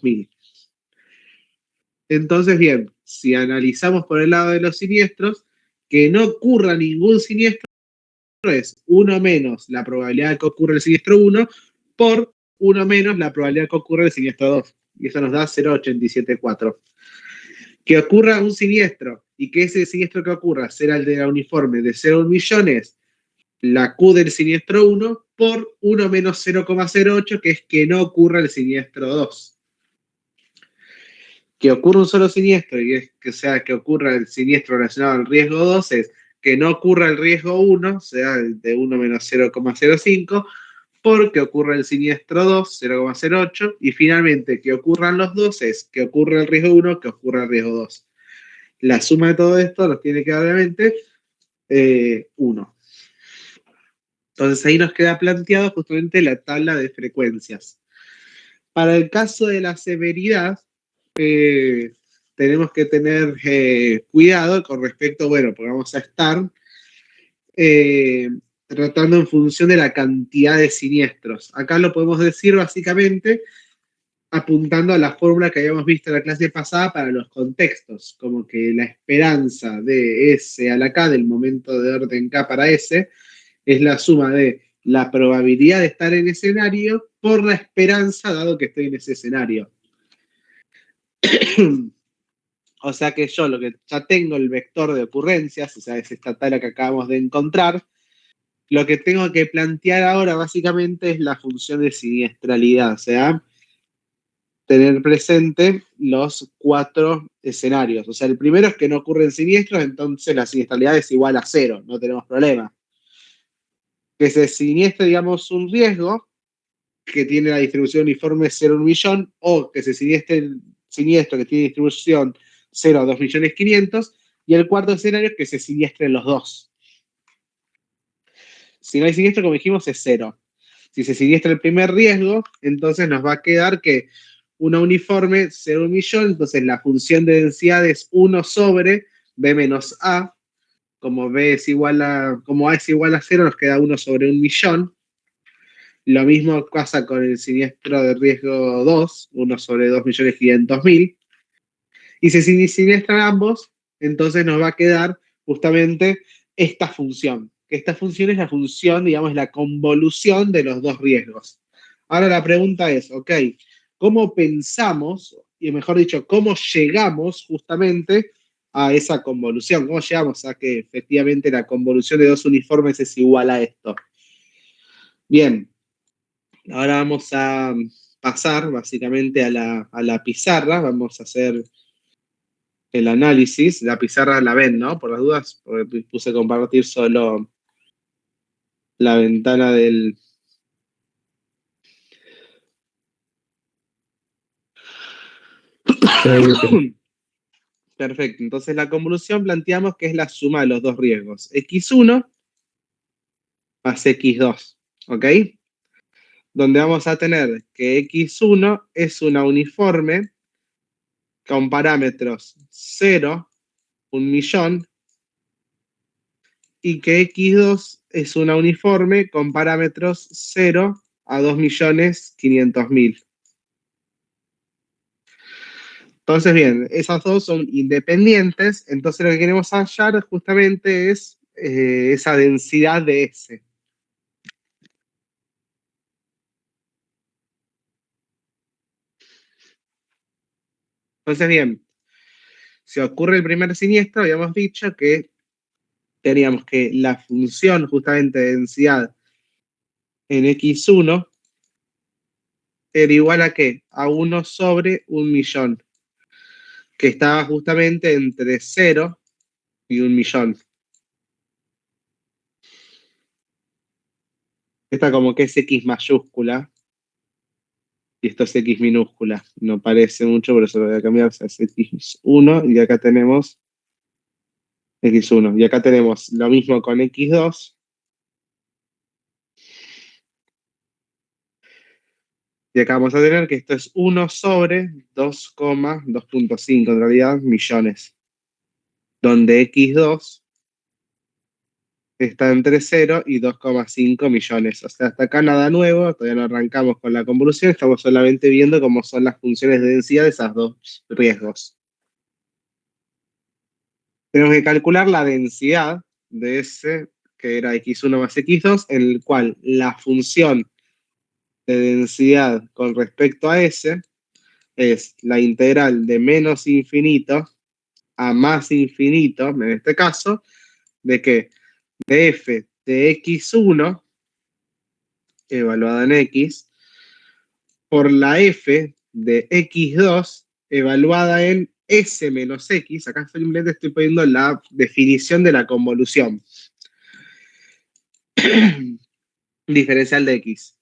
2000. Entonces, bien, si analizamos por el lado de los siniestros, que no ocurra ningún siniestro es 1 menos la probabilidad de que ocurra el siniestro 1 por 1 menos la probabilidad de que ocurra el siniestro 2. Y eso nos da 0,874. Que ocurra un siniestro y que ese siniestro que ocurra será el de la uniforme de 0 a 1 millones, la Q del siniestro 1 por 1 menos 0,08, que es que no ocurra el siniestro 2. Que ocurra un solo siniestro y es que sea que ocurra el siniestro relacionado al riesgo 2 es que no ocurra el riesgo 1, sea el de 1 menos 0,05, porque ocurra el siniestro 2, 0,08, y finalmente que ocurran los dos es que ocurra el riesgo 1, que ocurra el riesgo 2. La suma de todo esto nos tiene que dar obviamente 1. Entonces ahí nos queda planteado justamente la tabla de frecuencias. Para el caso de la severidad, tenemos que tener cuidado con respecto, bueno, porque vamos a estar tratando en función de la cantidad de siniestros. Acá lo podemos decir básicamente apuntando a la fórmula que habíamos visto en la clase pasada para los contextos, como que la esperanza de S a la K, del momento de orden K para S, es la suma de la probabilidad de estar en escenario por la esperanza dado que estoy en ese escenario. O sea que yo lo que ya tengo el vector de ocurrencias, o sea, es esta tabla que acabamos de encontrar, lo que tengo que plantear ahora básicamente es la función de siniestralidad, o sea, tener presente los 4 escenarios. O sea, el primero es que no ocurren siniestros, entonces la siniestralidad es igual a 0, no tenemos problema. Que se siniestre, digamos, un riesgo que tiene la distribución uniforme 0 a 1 millón, o que se siniestre el siniestro que tiene distribución 0 a 2.500.000, y el cuarto escenario es que se siniestren los dos. Si no hay siniestro, como dijimos, es 0. Si se siniestra el primer riesgo, entonces nos va a quedar que una uniforme 0 a 1 millón, entonces la función de densidad es 1 sobre B menos A. Como A es igual a 0, nos queda 1 sobre 1 millón. Lo mismo pasa con el siniestro de riesgo 2, 1 sobre 2.500.000. Y si siniestran ambos, entonces nos va a quedar justamente esta función. Esta función es la función, digamos, la convolución de los dos riesgos. Ahora la pregunta es, ok, ¿cómo pensamos, y mejor dicho, cómo llegamos justamente a esa convolución? ¿Cómo llegamos a que efectivamente la convolución de dos uniformes es igual a esto? Bien, ahora vamos a pasar básicamente a la pizarra, vamos a hacer el análisis. La pizarra la ven, ¿no? Por las dudas, porque puse compartir solo la ventana del... Perfecto, entonces la convolución planteamos que es la suma de los dos riesgos, x1 más x2, ¿ok? Donde vamos a tener que x1 es una uniforme con parámetros 0, 1 millón, y que x2 es una uniforme con parámetros 0 a 2.500.000. Entonces, bien, esas dos son independientes, entonces lo que queremos hallar justamente es esa densidad de S. Entonces, bien, si ocurre el primer siniestro, habíamos dicho que teníamos que la función justamente de densidad en x1 era igual a ¿qué? A 1 sobre 1 millón, que estaba justamente entre 0 y 1 millón. Esta como que es X mayúscula y esto es X minúscula. No parece mucho, pero se lo voy a cambiar. O sea, es X1 y acá tenemos X1. Y acá tenemos lo mismo con X2. Y acá vamos a tener que esto es 1 sobre 2,2.5 en realidad millones. Donde X2 está entre 0 y 2,5 millones. O sea, hasta acá nada nuevo, todavía no arrancamos con la convolución, estamos solamente viendo cómo son las funciones de densidad de esos dos riesgos. Tenemos que calcular la densidad de ese, que era x1 más x2, en el cual la función de densidad con respecto a ese es la integral de menos infinito a más infinito, en este caso, de que de f de x1 evaluada en x, por la f de x2 evaluada en s menos x. Acá simplemente estoy poniendo la definición de la convolución diferencial de x.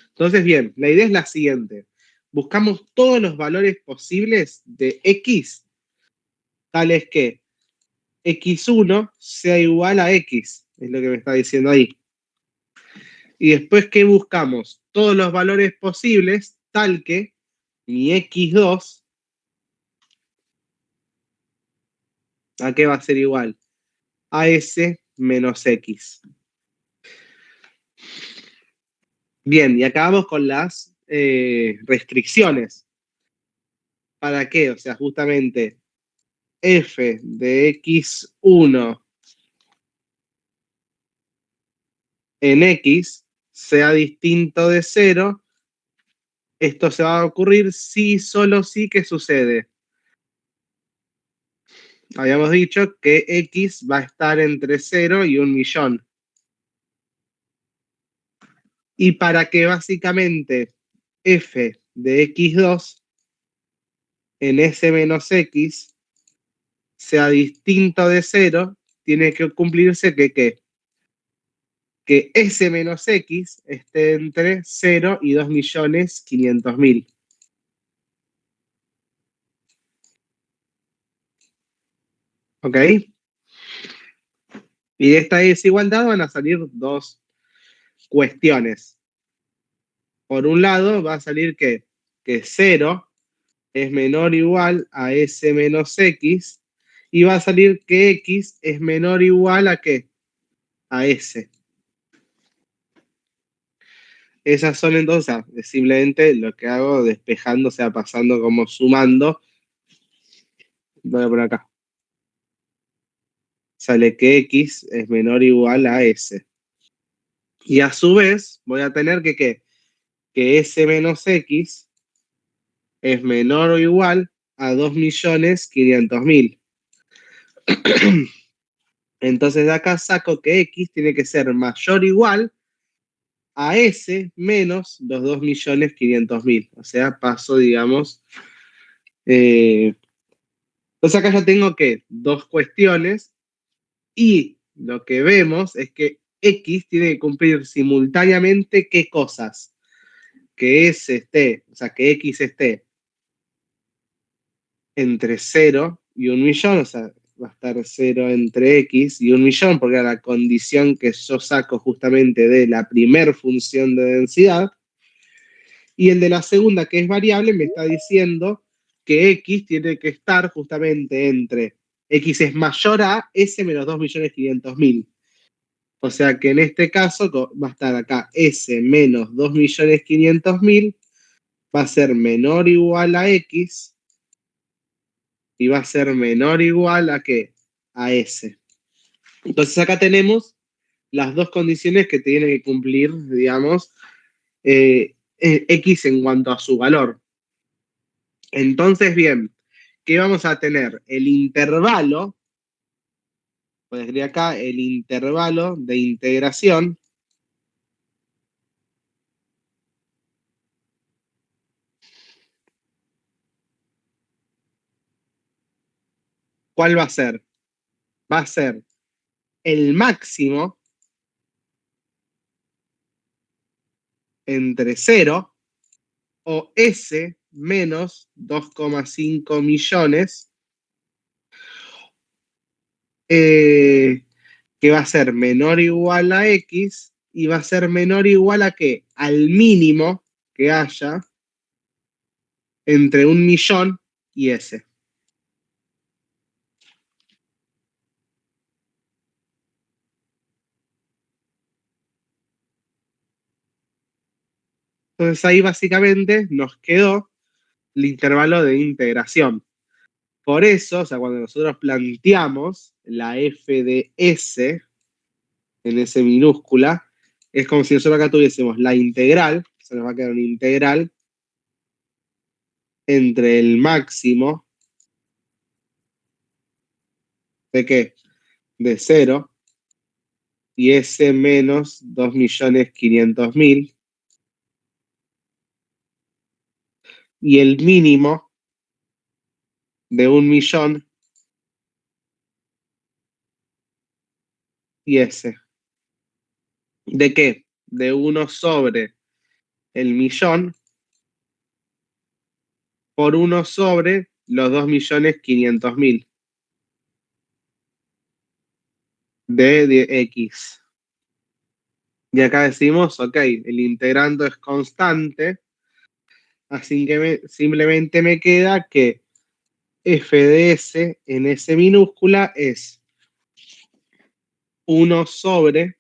Entonces, bien, la idea es la siguiente. Buscamos todos los valores posibles de x, tales que x1 sea igual a x, es lo que me está diciendo ahí. Y después que buscamos todos los valores posibles, tal que mi x2, ¿a qué va a ser igual? A s menos x. Bien, y acabamos con las restricciones. ¿Para qué? O sea, justamente f de x1 en x sea distinto de 0, esto se va a ocurrir si, solo si, ¿qué sucede? Habíamos dicho que x va a estar entre 0 y 1.000.000. Y para que básicamente f de x2 en s menos x sea distinto de 0, tiene que cumplirse que S menos X esté entre 0 y 2.500.000. ¿Ok? Y de esta desigualdad van a salir dos cuestiones. Por un lado, va a salir que 0 es menor o igual a S menos X, y va a salir que X es menor o igual a ¿qué? A S. Esas son entonces simplemente lo que hago despejando, o sea, pasando como sumando. Voy a poner acá. Sale que X es menor o igual a S. Y a su vez voy a tener que S menos X es menor o igual a 2.500.000. Entonces de acá saco que X tiene que ser mayor o igual a S menos los 2.500.000. O sea, paso, digamos. Entonces acá ya tengo que dos cuestiones, y lo que vemos es que X tiene que cumplir simultáneamente qué cosas. Que S esté, o sea, que X esté entre 0 y 1.000.000, o sea, va a estar 0 entre X y 1.000.000, porque era la condición que yo saco justamente de la primer función de densidad. Y el de la segunda, que es variable, me está diciendo que X tiene que estar justamente entre X es mayor a S menos 2.500.000. O sea que en este caso va a estar acá S menos 2.500.000, va a ser menor o igual a X, y va a ser menor o igual a ¿qué? A S. Entonces acá tenemos las dos condiciones que tiene que cumplir, digamos, X en cuanto a su valor. Entonces, bien, ¿qué vamos a tener? El intervalo, pues escribir acá, el intervalo de integración, ¿cuál va a ser? Va a ser el máximo entre 0 o S menos 2,5 millones, que va a ser menor o igual a X, y va a ser menor o igual a ¿qué? Al mínimo que haya entre 1.000.000 y S. Entonces ahí básicamente nos quedó el intervalo de integración. Por eso, o sea, cuando nosotros planteamos la f de s en S minúscula, es como si nosotros acá tuviésemos la integral, se nos va a quedar una integral entre el máximo de qué? De 0 y S menos 2.500.000 y el mínimo de 1.000.000 y S. ¿De qué? De 1 sobre el millón por 1 sobre los 2.500.000 de X. Y acá decimos, ok, el integrando es constante, así que simplemente me queda que f de s en S minúscula es 1 sobre,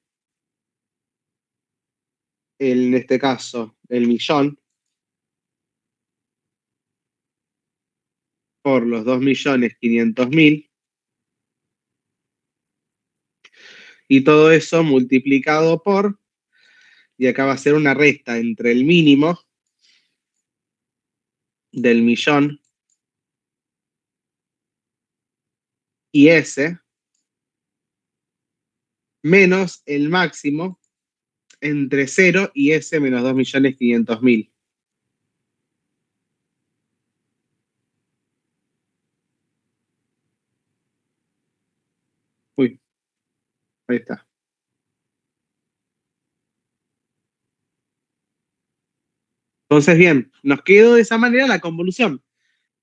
en este caso, el millón, por los 2.500.000, y todo eso multiplicado por, y acá va a ser una resta entre el mínimo del millón y S, menos el máximo entre 0 y S menos 2.500.000. Uy, ahí está. Entonces, bien, nos quedó de esa manera la convolución.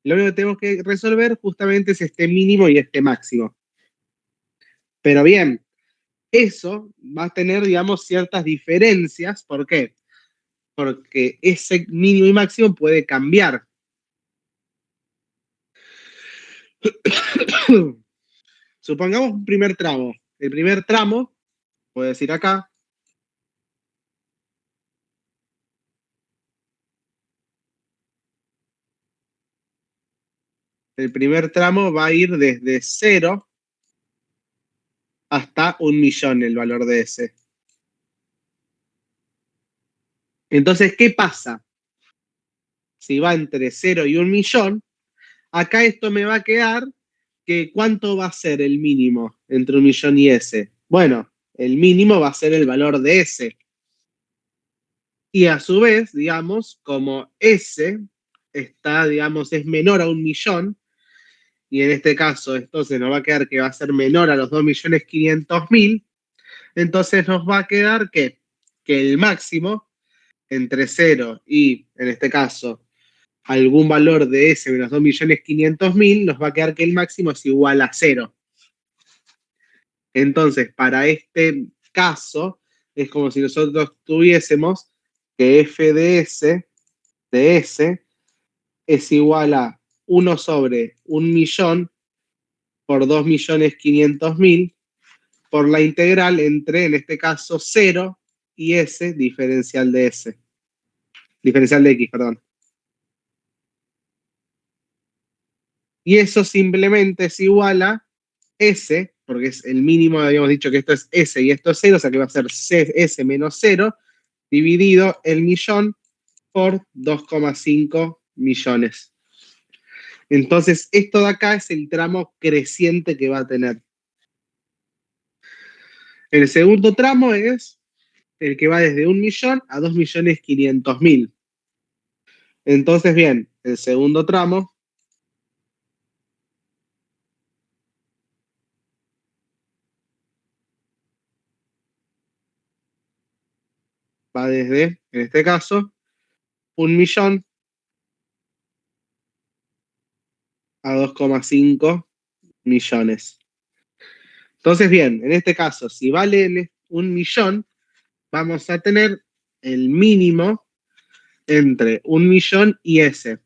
Lo único que tenemos que resolver justamente es este mínimo y este máximo. Pero bien, eso va a tener, digamos, ciertas diferencias. ¿Por qué? Porque ese mínimo y máximo puede cambiar. Supongamos un primer tramo. El primer tramo, puedo decir acá, el primer tramo va a ir desde 0 hasta 1.000.000 el valor de ese. Entonces, ¿qué pasa? Si va entre 0 y 1.000.000, acá esto me va a quedar que ¿cuánto va a ser el mínimo entre 1.000.000 y S? Bueno, el mínimo va a ser el valor de S. Y a su vez, digamos, como S está, digamos, es menor a 1.000.000, y en este caso, entonces nos va a quedar que va a ser menor a los 2.500.000, entonces nos va a quedar que el máximo entre 0 y, en este caso, algún valor de S menos 2.500.000, nos va a quedar que el máximo es igual a 0. Entonces, para este caso, es como si nosotros tuviésemos que f de S es igual a 1 sobre 1.000.000 por 2.500.000 por la integral entre, en este caso, 0 y S, diferencial de S. Diferencial de X, perdón. Y eso simplemente es igual a S, porque es el mínimo, habíamos dicho que esto es S y esto es 0, o sea que va a ser S menos 0, dividido el millón por 2,5 millones. Entonces, esto de acá es el tramo creciente que va a tener. El segundo tramo es el que va desde 1.000.000 a 2.500.000. Entonces, bien, el segundo tramo va desde, en este caso, 1.000.000 a 2,5 millones. Entonces, bien, en este caso, si vale 1.000.000, vamos a tener el mínimo entre 1.000.000 y S.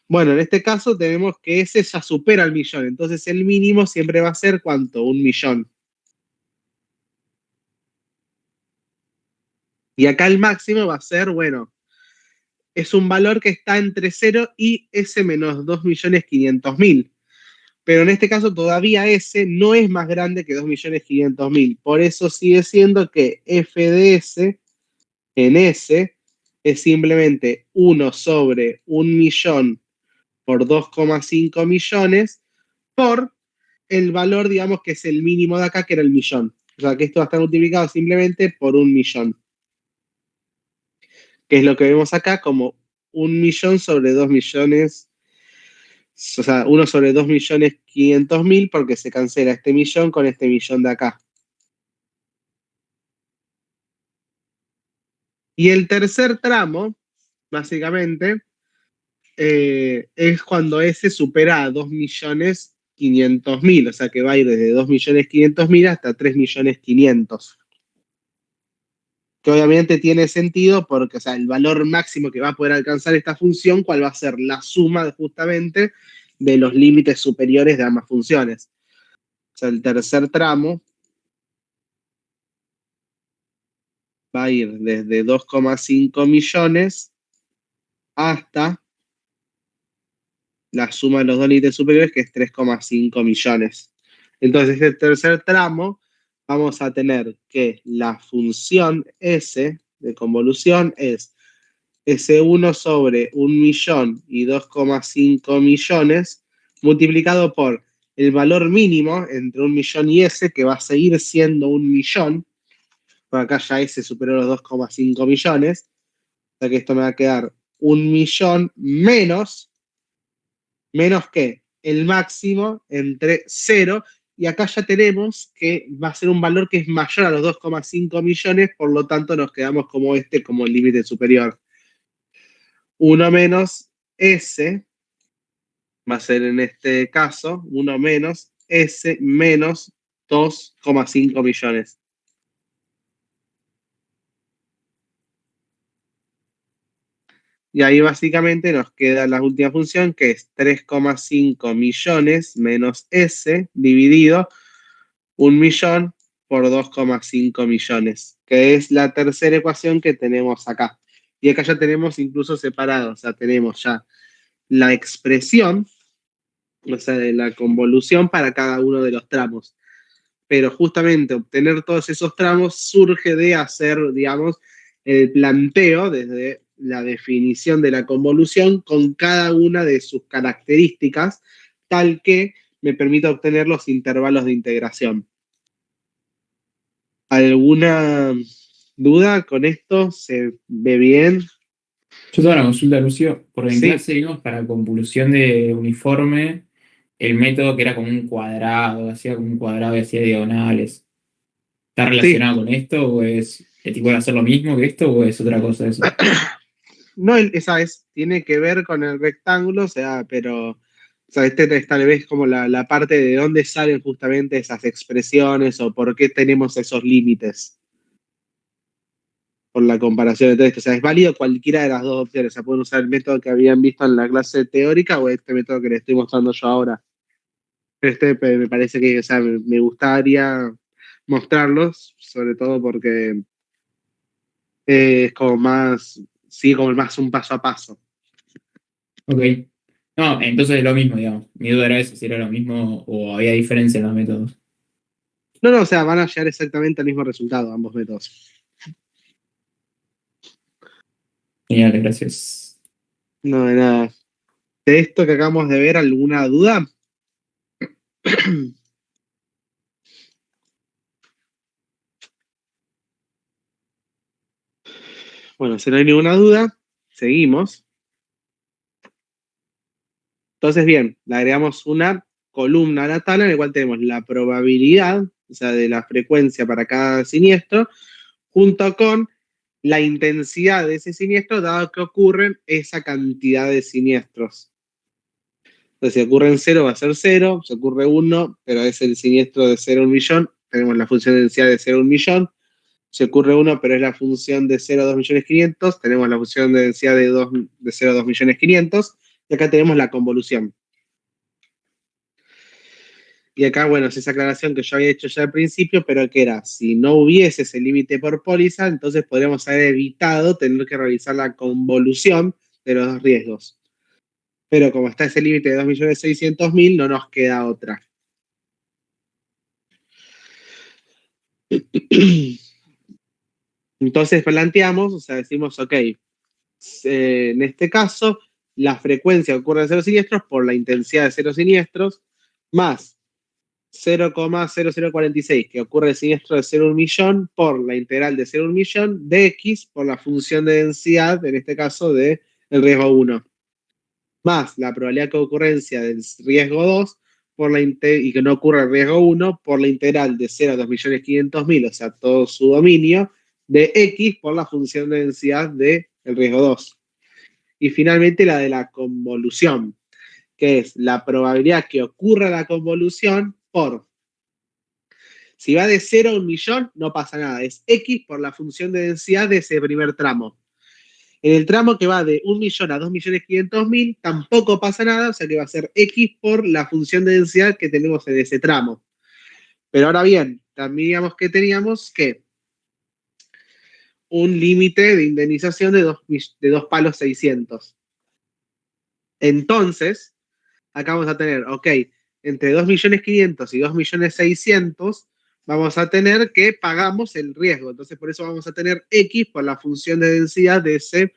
Bueno, en este caso tenemos que S ya supera el millón, entonces el mínimo siempre va a ser ¿cuánto? 1.000.000. Y acá el máximo va a ser, bueno, es un valor que está entre 0 y S menos 2.500.000. Pero en este caso todavía S no es más grande que 2.500.000. Por eso sigue siendo que f de S en S es simplemente 1 sobre 1.000.000 por 2,5 millones por el valor, digamos, que es el mínimo de acá, que era el millón. O sea, que esto va a estar multiplicado simplemente por 1.000.000, que es lo que vemos acá como 1.000.000 sobre 2.000.000, o sea, 1 sobre 2.500.000, porque se cancela este millón con este millón de acá. Y el tercer tramo, básicamente, es cuando S supera a 2.500.000, o sea que va a ir desde 2.500.000 hasta 3.500.000. Que obviamente tiene sentido porque, o sea, el valor máximo que va a poder alcanzar esta función, ¿cuál va a ser? La suma justamente de los límites superiores de ambas funciones. O sea, el tercer tramo va a ir desde 2,5 millones hasta la suma de los dos límites superiores, que es 3,5 millones. Entonces, este tercer tramo vamos a tener que la función S de convolución es S1 sobre 1.000.000 y 2,5 millones multiplicado por el valor mínimo entre 1.000.000 y S, que va a seguir siendo 1.000.000. Por acá ya S superó los 2,5 millones. O sea que esto me va a quedar 1.000.000 menos que el máximo entre 0, y acá ya tenemos que va a ser un valor que es mayor a los 2,5 millones, por lo tanto nos quedamos como como el límite superior. 1 menos S va a ser en este caso 1 menos S menos 2,5 millones. Y ahí básicamente nos queda la última función, que es 3,5 millones menos S dividido 1.000.000 por 2,5 millones, que es la tercera ecuación que tenemos acá. Y acá ya tenemos incluso separado, o sea, tenemos ya la expresión, o sea, de la convolución para cada uno de los tramos. Pero justamente obtener todos esos tramos surge de hacer, digamos, el planteo desde la definición de la convolución con cada una de sus características, tal que me permita obtener los intervalos de integración. ¿Alguna duda con esto? ¿Se ve bien? Yo tengo una consulta, Lucio, porque en Sí, clase vimos para convolución de uniforme el método que era como un cuadrado, hacía como un cuadrado y hacía diagonales. ¿Está sí. relacionado con esto o es el tipo de hacer lo mismo que esto o es otra cosa eso? No, esa tiene que ver con el rectángulo, o sea, pero, o sea, es tal vez como la parte de dónde salen justamente esas expresiones o por qué tenemos esos límites por la comparación de esto. O sea, es válido cualquiera de las dos opciones. O sea, pueden usar el método que habían visto en la clase teórica o este método que les estoy mostrando yo ahora. Me parece que, o sea, me gustaría mostrarlos, sobre todo porque es como más, sí, como más un paso a paso. Ok. No, entonces es lo mismo, digamos. Mi duda era eso, si era lo mismo o había diferencia en los métodos. No, no, o sea, van a llegar exactamente al mismo resultado, ambos métodos. Genial, gracias. No, de nada. De esto que acabamos de ver, ¿alguna duda? Bueno, si no hay ninguna duda, seguimos. Entonces, bien, le agregamos una columna a la tabla en la cual tenemos la probabilidad, o sea, de la frecuencia para cada siniestro, junto con la intensidad de ese siniestro, dado que ocurren esa cantidad de siniestros. Entonces, si ocurre 0, va a ser 0, si ocurre 1, pero es el siniestro de 0 a 1.000.000, tenemos la función de densidad de 0 a 1.000.000. Si ocurre 1, pero es la función de 0 a 2.500.000, tenemos la función de densidad de 0 a 2.500.000, y acá tenemos la convolución. Y acá, bueno, es esa aclaración que yo había hecho ya al principio, pero que era, si no hubiese ese límite por póliza, entonces podríamos haber evitado tener que realizar la convolución de los dos riesgos. Pero como está ese límite de 2.600.000, no nos queda otra. Entonces planteamos, o sea, decimos, ok, en este caso, la frecuencia que ocurre de 0 siniestros por la intensidad de 0 siniestros, más 0,0046, que ocurre el siniestro de 0 a 1 millón, por la integral de 0 a 1 millón, de X por la función de densidad, en este caso, de el riesgo 1, más la probabilidad de ocurrencia del riesgo 2, y que no ocurra el riesgo 1, por la integral de 0 a 2.500.000, o sea, todo su dominio, de X por la función de densidad del riesgo 2. Y finalmente la de la convolución, que es la probabilidad que ocurra la convolución por, si va de 0 a 1 millón, no pasa nada, es X por la función de densidad de ese primer tramo. En el tramo que va de 1 millón a 2.500.000, tampoco pasa nada, o sea que va a ser X por la función de densidad que tenemos en ese tramo. Pero ahora bien, también digamos que teníamos que un límite de indemnización de 2 palos 600. Entonces, acá vamos a tener, ok, entre 2.500.000 y 2.600.000 vamos a tener que pagamos el riesgo. Entonces, por eso vamos a tener X por la función de densidad de ese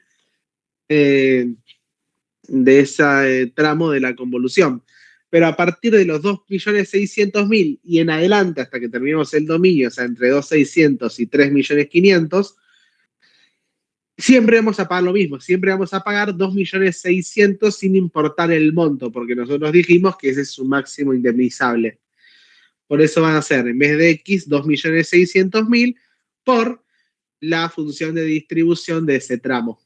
tramo de la convolución. Pero a partir de los 2.600.000 y en adelante, hasta que terminemos el dominio, o sea, entre 2.600.000 y 3.500.000, siempre vamos a pagar lo mismo, siempre vamos a pagar 2.600.000 sin importar el monto, porque nosotros dijimos que ese es su máximo indemnizable. Por eso van a ser, en vez de X, 2.600.000 por la función de distribución de ese tramo.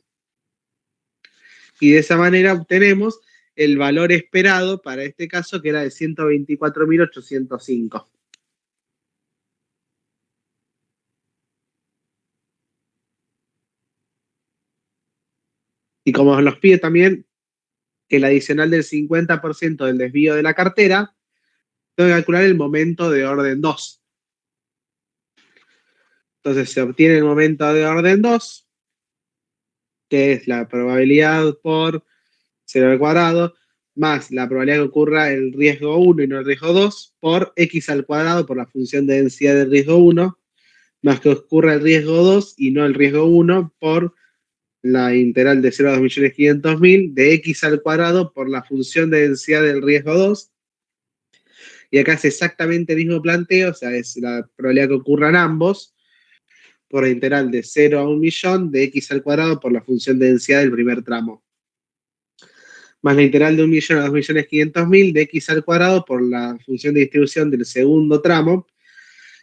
Y de esa manera obtenemos el valor esperado para este caso, que era de 124.805. Y como nos pide también que el adicional del 50% del desvío de la cartera, tengo que calcular el momento de orden 2. Entonces se obtiene el momento de orden 2, que es la probabilidad por 0 al cuadrado, más la probabilidad que ocurra el riesgo 1 y no el riesgo 2, por X al cuadrado por la función de densidad del riesgo 1, más que ocurra el riesgo 2 y no el riesgo 1 por la integral de 0 a 2.500.000 de X al cuadrado por la función de densidad del riesgo 2. Y acá es exactamente el mismo planteo, o sea, es la probabilidad que ocurran ambos por la integral de 0 a 1 millón de X al cuadrado por la función de densidad del primer tramo. Más la integral de 1 millón a 2.500.000 de X al cuadrado por la función de distribución del segundo tramo.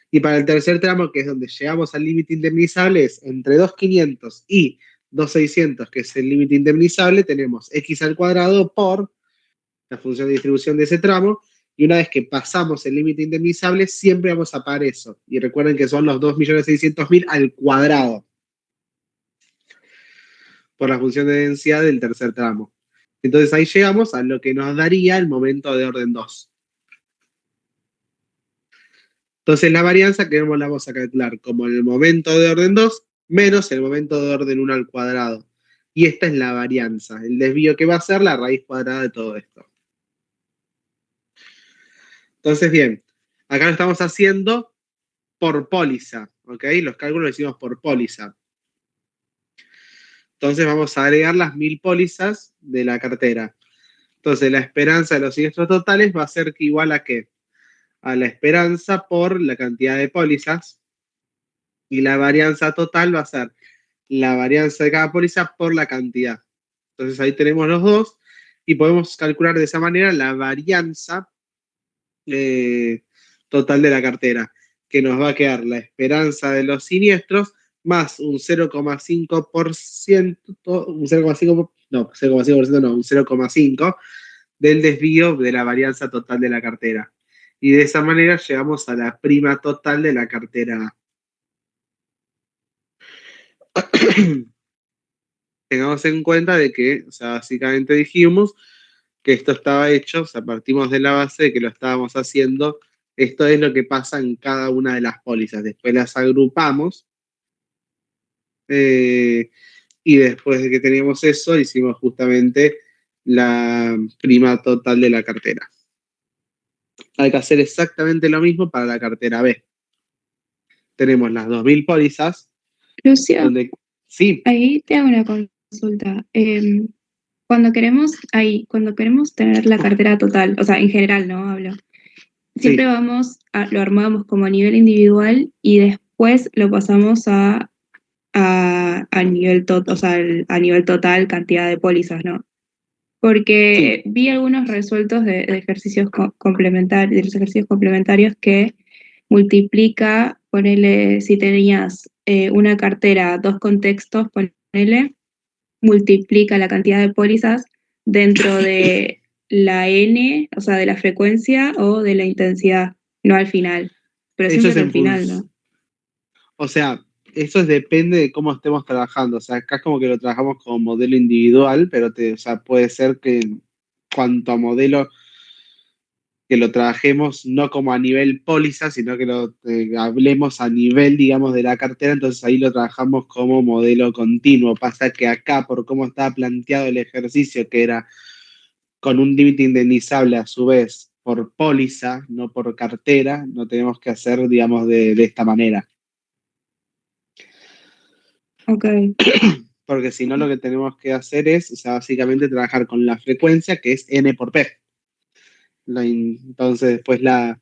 Y para el tercer tramo, que es donde llegamos al límite indemnizable, es entre 2.500 y 2.600, que es el límite indemnizable, tenemos X al cuadrado por la función de distribución de ese tramo. Y una vez que pasamos el límite indemnizable, siempre vamos a pagar eso. Y recuerden que son los 2.600.000 al cuadrado por la función de densidad del tercer tramo. Entonces ahí llegamos a lo que nos daría el momento de orden 2. Entonces la varianza que la vamos a calcular como el momento de orden 2 menos el momento de orden 1 al cuadrado. Y esta es la varianza, el desvío que va a ser la raíz cuadrada de todo esto. Entonces, bien, acá lo estamos haciendo por póliza, ¿ok? Los cálculos los hicimos por póliza. Entonces vamos a agregar las 1.000 pólizas de la cartera. Entonces la esperanza de los siniestros totales va a ser igual a ¿qué? A la esperanza por la cantidad de pólizas, y la varianza total va a ser la varianza de cada póliza por la cantidad. Entonces ahí tenemos los dos y podemos calcular de esa manera la varianza total de la cartera, que nos va a quedar la esperanza de los siniestros más un 0,5%, un 0,5%, no, 0,5% no, un 0,5% del desvío de la varianza total de la cartera. Y de esa manera llegamos a la prima total de la cartera A. Tengamos en cuenta de que, o sea, básicamente dijimos que esto estaba hecho, o sea, partimos de la base de que lo estábamos haciendo, esto es lo que pasa en cada una de las pólizas, después las agrupamos, Y después de que teníamos eso, hicimos justamente la prima total de la cartera. Hay que hacer exactamente lo mismo para la cartera B. Tenemos las 2.000 pólizas, Lucio, donde sí, ahí te hago una consulta. Cuando queremos tener la cartera total, o sea, en general, ¿no? Hablo. Siempre sí, lo armamos como a nivel individual y después lo pasamos a nivel o sea, a nivel total, cantidad de pólizas, ¿no? Porque sí. vi algunos resueltos de ejercicios complementarios, de los ejercicios complementarios que multiplica, ponele, si tenías una cartera, dos contextos, ponele, multiplica la cantidad de pólizas dentro de la N, o sea, de la frecuencia o de la intensidad, no al final, pero Eso siempre es es al en final, ¿no? función. O sea, depende de cómo estemos trabajando. O sea, acá es como que lo trabajamos como modelo individual, pero o sea, puede ser que en cuanto a modelo que lo trabajemos no como a nivel póliza, sino que lo hablemos a nivel, digamos, de la cartera, entonces ahí lo trabajamos como modelo continuo. Pasa que acá, por cómo estaba planteado el ejercicio, que era con un límite indemnizable a su vez por póliza, no por cartera, no tenemos que hacer, digamos, de esta manera. Ok, Porque si no, lo que tenemos que hacer es, o sea, básicamente trabajar con la frecuencia, que es N por P. Entonces, después la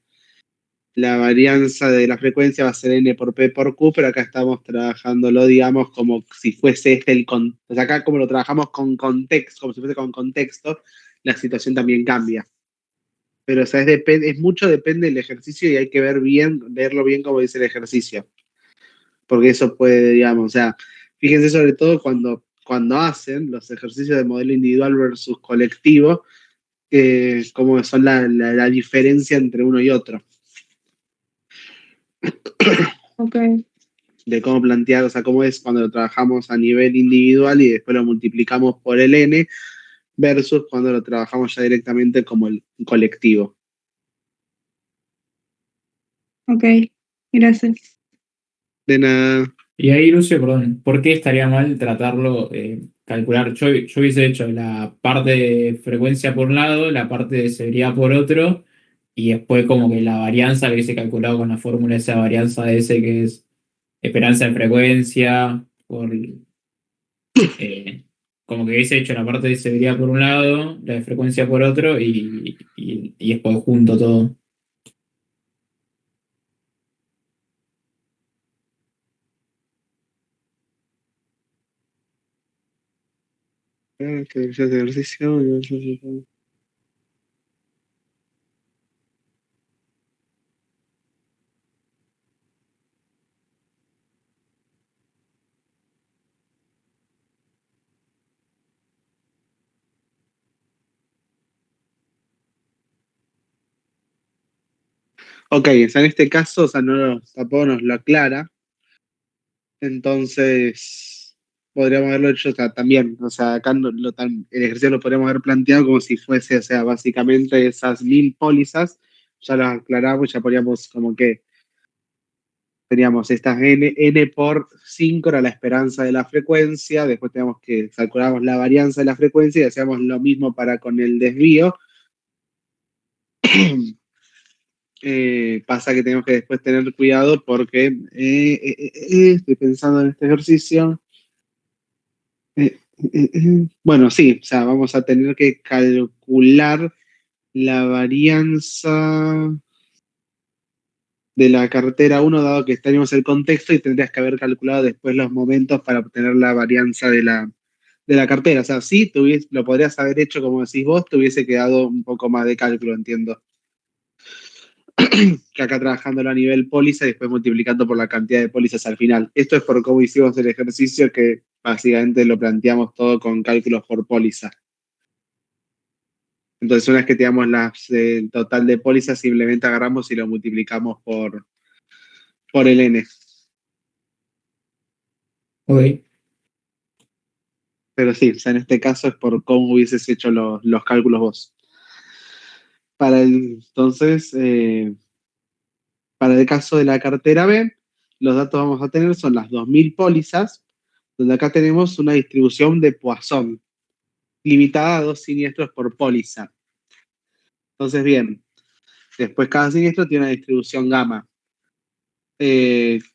varianza de la frecuencia va a ser N por P por Q, pero acá estamos trabajándolo, digamos, como si fuese o sea, acá como lo trabajamos con contexto, como si fuese con contexto, la situación también cambia. Pero, o sea, es mucho depende del ejercicio y hay que verlo bien como dice el ejercicio. Porque eso puede, digamos, o sea, fíjense sobre todo cuando hacen los ejercicios de modelo individual versus colectivo, cómo son la diferencia entre uno y otro, ok, de cómo plantear, o sea, cómo es cuando lo trabajamos a nivel individual y después lo multiplicamos por el N versus cuando lo trabajamos ya directamente como el colectivo. ok, gracias. De nada. Y ahí, Lucio, perdón, ¿por qué estaría mal tratarlo, calcular? Yo hubiese hecho la parte de frecuencia por un lado, la parte de severidad por otro, y después como que la varianza lo hubiese calculado con la fórmula esa varianza de ese que es esperanza de frecuencia, como que hubiese hecho la parte de severidad por un lado, la de frecuencia por otro, y después junto todo. Que ya ejercicio. Ok, o sea, en este caso, o sea, tampoco nos lo aclara, entonces podríamos haberlo hecho, o sea, también, o sea, acá el ejercicio lo podríamos haber planteado como si fuese, o sea, básicamente esas 1.000 pólizas, ya las aclaramos, ya poníamos como que teníamos estas N por 5 era la esperanza de la frecuencia, después teníamos que calculamos la varianza de la frecuencia y hacíamos lo mismo para con el desvío. Pasa que tenemos que después tener cuidado porque estoy pensando en este ejercicio. Bueno, sí, o sea, vamos a tener que calcular la varianza de la cartera uno dado que tenemos el contexto y tendrías que haber calculado después los momentos para obtener la varianza de la cartera. O sea, sí, lo podrías haber hecho como decís vos, te hubiese quedado un poco más de cálculo, entiendo. Que acá trabajándolo a nivel póliza y después multiplicando por la cantidad de pólizas al final. Esto es por cómo hicimos el ejercicio, que básicamente lo planteamos todo con cálculos por póliza. Entonces, una vez que tengamos el total de pólizas, simplemente agarramos y lo multiplicamos por el N. Ok. Pero sí, o sea, en este caso es por cómo hubieses hecho los cálculos vos. Entonces, para el caso de la cartera B, los datos que vamos a tener son las 2.000 pólizas, donde acá tenemos una distribución de Poisson, limitada a 2 siniestros por póliza. Entonces, bien, después cada siniestro tiene una distribución gamma,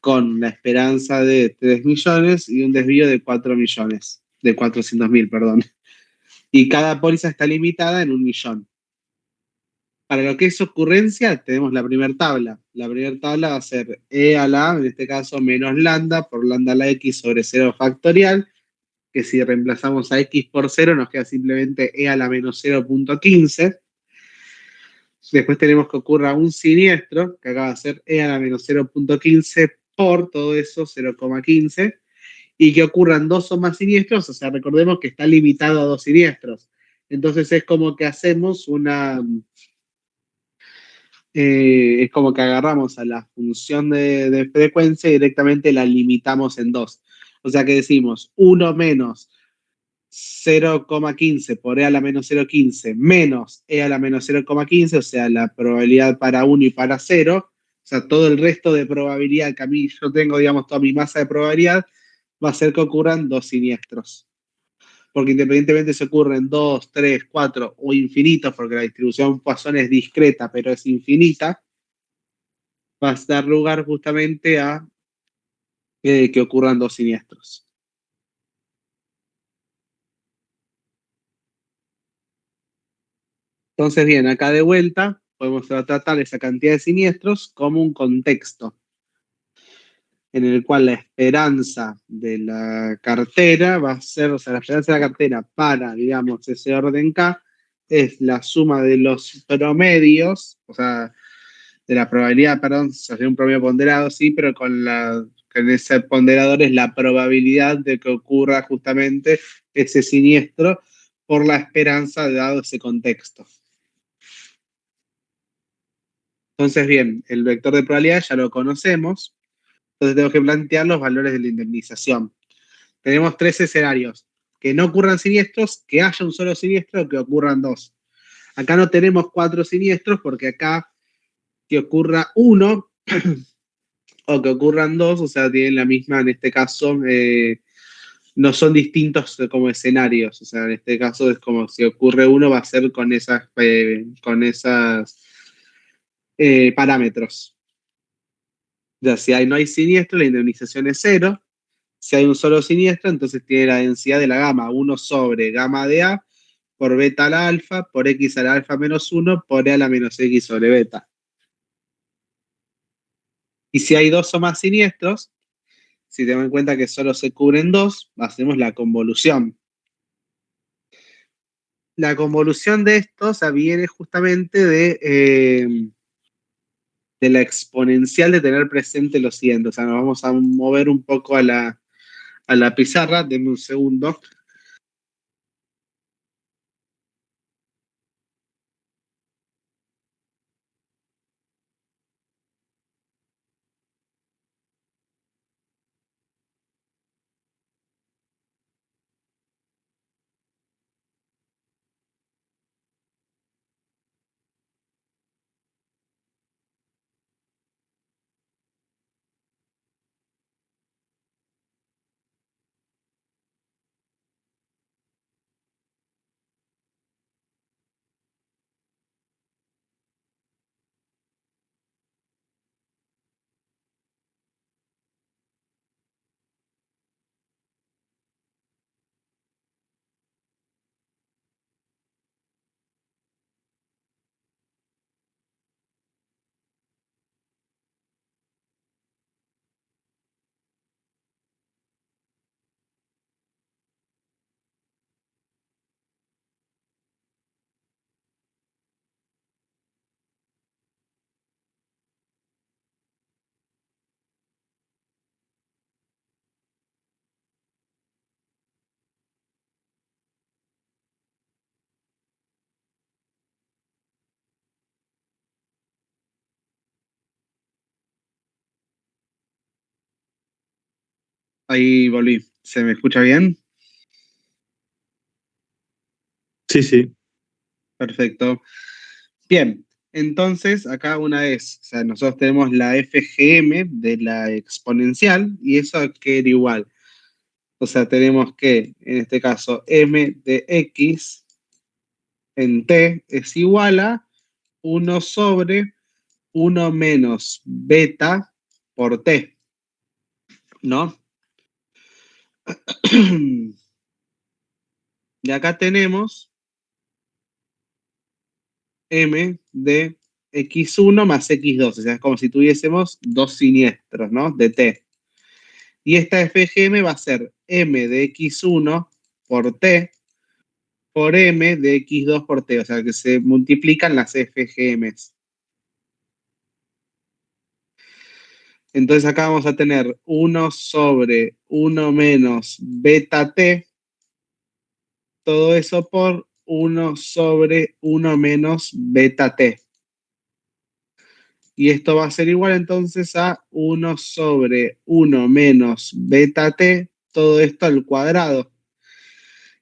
con la esperanza de 3 millones y un desvío de 4 millones, de 400.000, perdón. Y cada póliza está limitada en 1.000.000. Para lo que es ocurrencia, tenemos la primera tabla. La primera tabla va a ser E a la, en este caso, menos lambda por lambda a la X sobre 0 factorial, que si reemplazamos a X por 0 nos queda simplemente E a la menos 0.15. Después tenemos que ocurra un siniestro, que acá va a ser E a la menos 0.15 por todo eso, 0,15, y que ocurran 2 o más siniestros, o sea, recordemos que está limitado a 2 siniestros. Entonces es como que hacemos es como que agarramos a la función de frecuencia y directamente la limitamos en 2. O sea que decimos 1 menos 0,15 por E a la menos 0,15 menos E a la menos 0,15, o sea, la probabilidad para 1 y para 0, o sea, todo el resto de probabilidad que a mí yo tengo, digamos, toda mi masa de probabilidad, va a ser que ocurran 2 siniestros. Porque independientemente se ocurren 2, 3, 4 o infinitos, porque la distribución Poisson es discreta, pero es infinita, va a dar lugar justamente a que ocurran 2 siniestros. Entonces, bien, acá de vuelta podemos tratar esa cantidad de siniestros como un contexto en el cual la esperanza de la cartera va a ser, o sea, la esperanza de la cartera para, digamos, ese orden K es la suma de los promedios, o sea, de la probabilidad, perdón, sería un promedio ponderado, sí, pero con ese ponderador es la probabilidad de que ocurra justamente ese siniestro por la esperanza dado ese contexto. Entonces, bien, el vector de probabilidad ya lo conocemos, entonces tenemos que plantear los valores de la indemnización. Tenemos 3 escenarios: que no ocurran siniestros, que haya un solo siniestro o que ocurran 2. Acá no tenemos 4 siniestros porque acá que ocurra uno o que ocurran 2, o sea, tienen la misma, en este caso, no son distintos como escenarios, o sea, en este caso es como si ocurre uno, va a ser con esas parámetros. Ya, si no hay siniestro, la indemnización es 0. Si hay un solo siniestro, entonces tiene la densidad de la gama 1 sobre gamma de A por beta a la alfa por X a la alfa menos 1 por E a la menos X sobre beta. Y si hay 2 o más siniestros, si tenemos en cuenta que solo se cubren 2, hacemos la convolución. La convolución de esto, o sea, viene justamente de la exponencial de tener presente lo siguiente. O sea, nos vamos a mover un poco a la pizarra. Denme un segundo. Ahí volví. ¿Se me escucha bien? Sí, sí. Perfecto. Bien, entonces acá una vez, o sea, nosotros tenemos la FGM de la exponencial y eso queda igual O sea, tenemos que, en este caso, m de x en t es igual a 1 sobre 1 menos beta por t, ¿no? Y acá tenemos m de x1 más x2, o sea, es como si tuviésemos dos siniestros, ¿no? De t. Y esta FGM va a ser m de x1 por t por m de x2 por t, o sea, que se multiplican las FGMs. Entonces acá vamos a tener 1 sobre 1 menos beta t, todo eso por 1 sobre 1 menos beta t. Y esto va a ser igual entonces a 1 sobre 1 menos beta t, todo esto al cuadrado.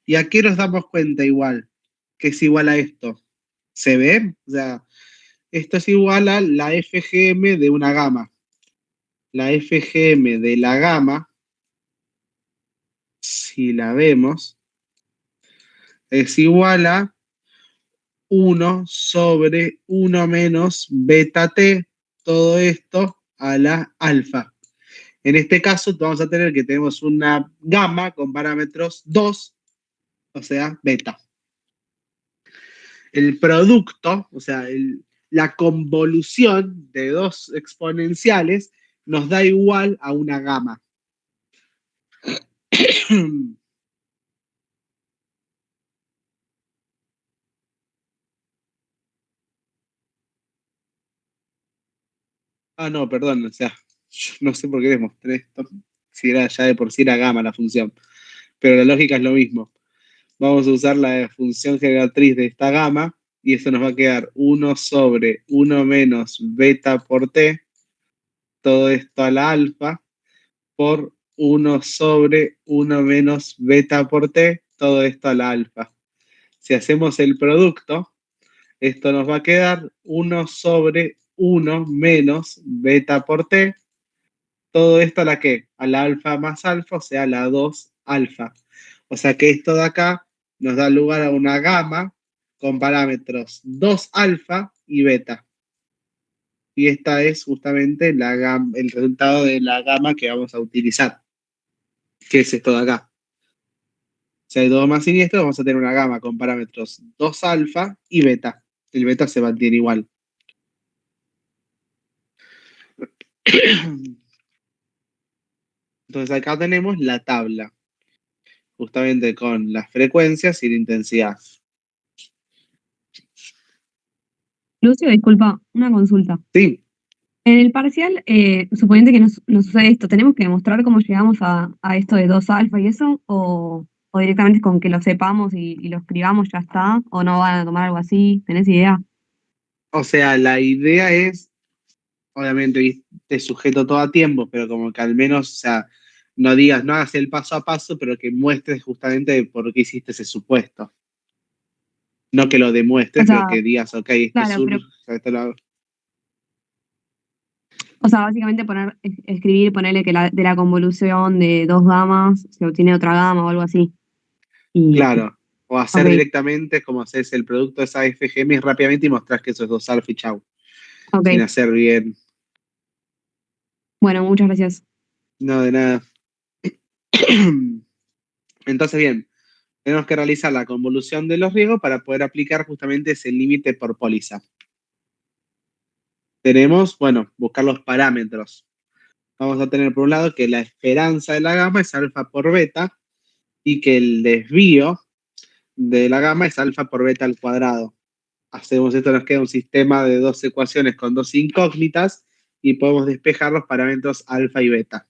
¿Y aquí nos damos cuenta igual? Que es igual a esto. ¿Se ve? O sea, esto es igual a la FGM de una gama. La FGM de la gama, si la vemos, es igual a 1 sobre 1 menos beta t, todo esto a la alfa. En este caso vamos a tener que tenemos una gama con parámetros 2, o sea, beta. El producto, o sea, la convolución de dos exponenciales nos da igual a una gama. Ah, no, perdón, o sea, yo no sé por qué les mostré esto, si era ya de por sí era gama la función, pero la lógica es lo mismo. Vamos a usar la función generatriz de esta gama y eso nos va a quedar 1 sobre 1 menos beta por t, todo esto a la alfa, por 1 sobre 1 menos beta por t, todo esto a la alfa. Si hacemos el producto, esto nos va a quedar 1 sobre 1 menos beta por t, todo esto a la que, a la alfa más alfa, o sea, a la 2 alfa. O sea que esto de acá nos da lugar a una gama con parámetros 2 alfa y beta. Y esta es justamente la gama, el resultado de la gama que vamos a utilizar, que es esto de acá. Si hay dos más siniestros, vamos a tener una gama con parámetros 2 alfa y beta. El beta se mantiene igual. Entonces acá tenemos la tabla, justamente con las frecuencias y la intensidad. Lucio, disculpa, una consulta. Sí, En el parcial, suponiendo que nos sucede esto, ¿tenemos que demostrar cómo llegamos a esto de 2 alfa y eso? ¿O directamente con que lo sepamos y lo escribamos ya está? ¿O no van a tomar algo así? ¿Tenés idea? o sea, la idea es, obviamente, te sujeto todo a tiempo, pero como que al menos, o sea, no digas, no hagas el paso a paso, pero que muestres justamente por qué hiciste ese supuesto. No que lo O demuestres, pero sea, que digas, ok, este claro, sur, pero, o sea, esto lo hago. o sea, básicamente escribir, ponerle que de la convolución de 2 gamas se obtiene otra gama o algo así. Y, Claro. O hacer ok, directamente como haces el producto de esa FGM rápidamente y mostrás que eso es 2 alfa y chau. Sin ok. hacer bien. Bueno, muchas gracias. No, de nada. Entonces, bien, tenemos que realizar la convolución de los riesgos para poder aplicar justamente ese límite por póliza. Tenemos, bueno, buscar los parámetros. Vamos a tener por un lado que la esperanza de la gama es alfa por beta y que el desvío de la gama es alfa por beta al cuadrado. Hacemos esto, nos queda un sistema de dos ecuaciones con dos incógnitas y podemos despejar los parámetros alfa y beta.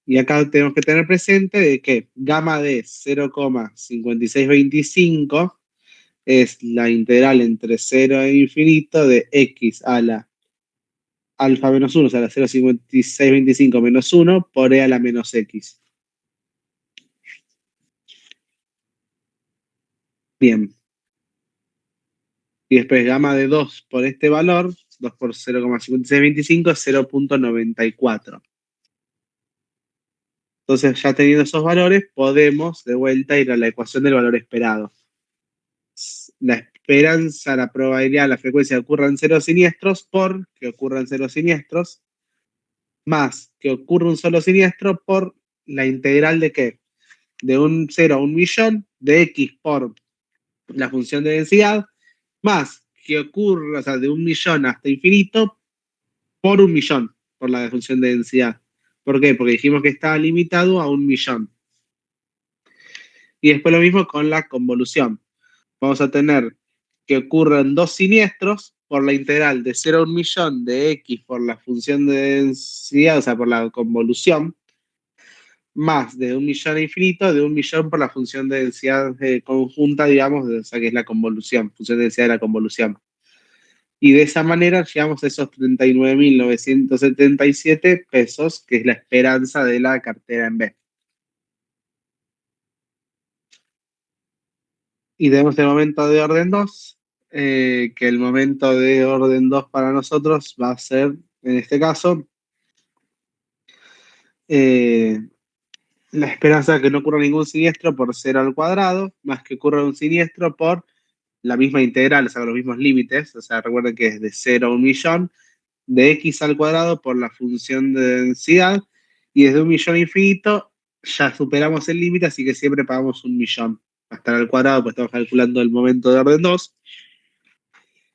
Y acá tenemos que tener presente de que gamma de 0,5625 es la integral entre 0 e infinito de x a la alfa menos 1, o sea, la 0,5625 menos 1 por e a la menos x. Bien. Y después gamma de 2 por este valor, 2 por 0,5625 es 0,94. Entonces, ya teniendo esos valores, podemos de vuelta ir a la ecuación del valor esperado. La esperanza, la probabilidad, la frecuencia de que ocurran 0 siniestros por que ocurran 0 siniestros, más que ocurra un solo siniestro por la integral de ¿qué? De un 0 a 1.000.000 de x por la función de densidad, más que ocurra, o sea, de 1.000.000 hasta infinito por 1.000.000, por la función de densidad. ¿Por qué? Porque dijimos que estaba limitado a 1.000.000. Y después lo mismo con la convolución. Vamos a tener que ocurran 2 siniestros por la integral de 0 a 1.000.000 de x por la función de densidad, o sea, por la convolución, más de 1.000.000 a infinito, de 1.000.000 por la función de densidad conjunta, digamos, o sea, que es la convolución, función de densidad de la convolución. Y de esa manera llegamos a esos 39.977 pesos, que es la esperanza de la cartera en B. Y tenemos el momento de orden 2, que el momento de orden 2 para nosotros va a ser, en este caso, la esperanza de que no ocurra ningún siniestro por 0 al cuadrado, más que ocurra un siniestro por la misma integral, o sea, los mismos límites. O sea, recuerden que es de 0 a 1.000.000 de x al cuadrado por la función de densidad, y desde 1.000.000 a infinito ya superamos el límite, así que siempre pagamos 1.000.000 hasta el cuadrado, pues estamos calculando el momento de orden 2.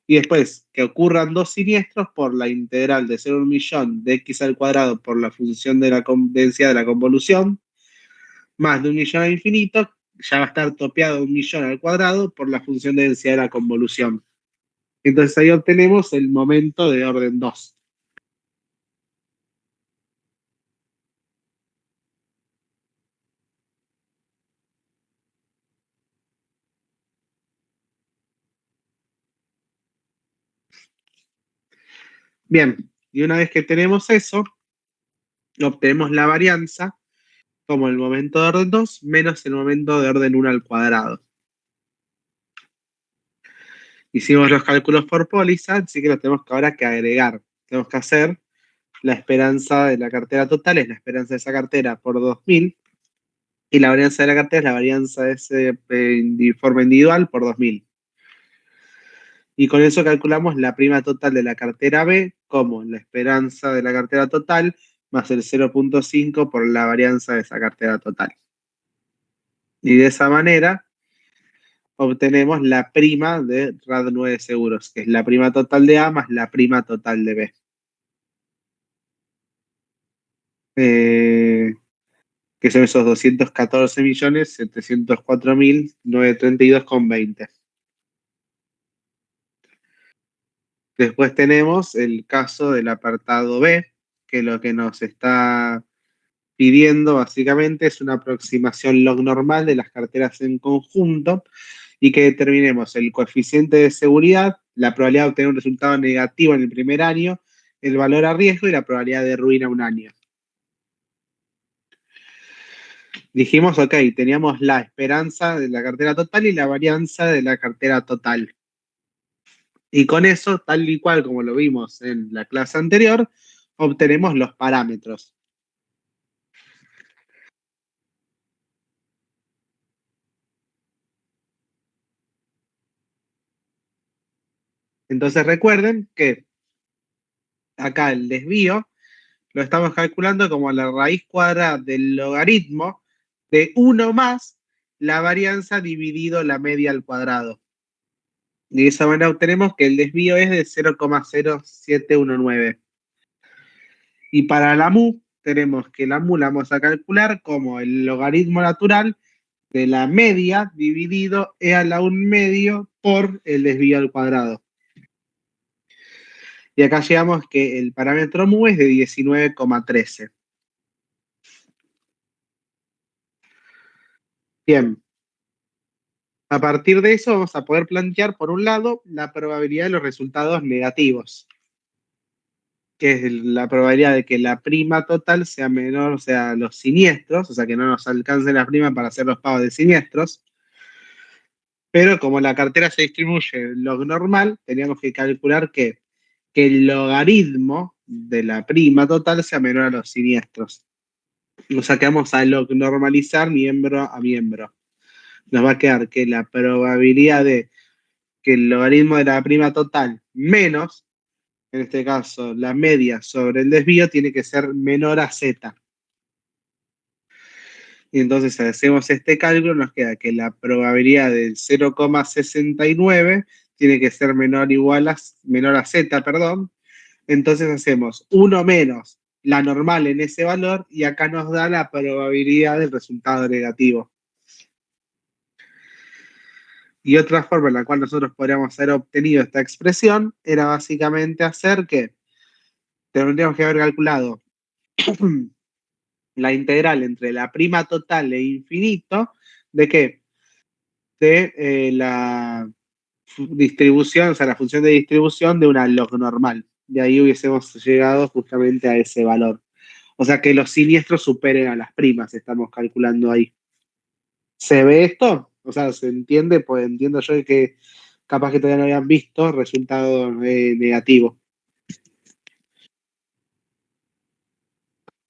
Y después, que ocurran 2 siniestros por la integral de 0 a 1.000.000 de x al cuadrado por la función de la densidad de la convolución, más de 1.000.000 a infinito, ya va a estar topeado 1.000.000 al cuadrado por la función de densidad de la convolución. Entonces ahí obtenemos el momento de orden 2. Bien, y una vez que tenemos eso, obtenemos la varianza como el momento de orden 2 menos el momento de orden 1 al cuadrado. Hicimos los cálculos por póliza, así que los tenemos que ahora que agregar. Tenemos que hacer la esperanza de la cartera total, es la esperanza de esa cartera por 2.000, y la varianza de la cartera es la varianza de ese informe individual por 2.000. Y con eso calculamos la prima total de la cartera B como la esperanza de la cartera total más el 0.5 por la varianza de esa cartera total. Y de esa manera obtenemos la prima de RAD 9 Seguros, que es la prima total de A más la prima total de B. Que son esos 214.704.932,20. Después tenemos el caso del apartado B, que lo que nos está pidiendo básicamente es una aproximación log normal de las carteras en conjunto y que determinemos el coeficiente de seguridad, la probabilidad de obtener un resultado negativo en el primer año, el valor a riesgo y la probabilidad de ruina un año. Dijimos, ok, teníamos la esperanza de la cartera total y la varianza de la cartera total. Y con eso, tal y cual como lo vimos en la clase anterior, obtenemos los parámetros. Entonces recuerden que acá el desvío lo estamos calculando como la raíz cuadrada del logaritmo de 1 más la varianza dividido la media al cuadrado. De esa manera obtenemos que el desvío es de 0,0719. Y para la mu, tenemos que la mu la vamos a calcular como el logaritmo natural de la media dividido e a la 1/2 por el desvío al cuadrado. Y acá llegamos que el parámetro mu es de 19,13. Bien. A partir de eso vamos a poder plantear, por un lado, la probabilidad de los resultados negativos, que es la probabilidad de que la prima total sea menor, o sea, los siniestros, o sea, que no nos alcance la prima para hacer los pagos de siniestros. Pero como la cartera se distribuye log normal, teníamos que calcular que el logaritmo de la prima total sea menor a los siniestros. O sea que vamos a normalizar miembro a miembro. Nos va a quedar que la probabilidad de que el logaritmo de la prima total menos, en este caso, la media sobre el desvío tiene que ser menor a z. Y entonces, si hacemos este cálculo, nos queda que la probabilidad del 0,69 tiene que ser menor a z, perdón. Entonces hacemos 1 menos la normal en ese valor y acá nos da la probabilidad del resultado negativo. Y otra forma en la cual nosotros podríamos haber obtenido esta expresión era básicamente hacer que tendríamos que haber calculado la integral entre la prima total e infinito, ¿de qué? De la distribución, o sea, la función de distribución de una log normal. De ahí hubiésemos llegado justamente a ese valor. O sea, que los siniestros superen a las primas, estamos calculando ahí. ¿Se ve esto? O sea, ¿se entiende? Pues entiendo yo que capaz que todavía no habían visto resultado negativo.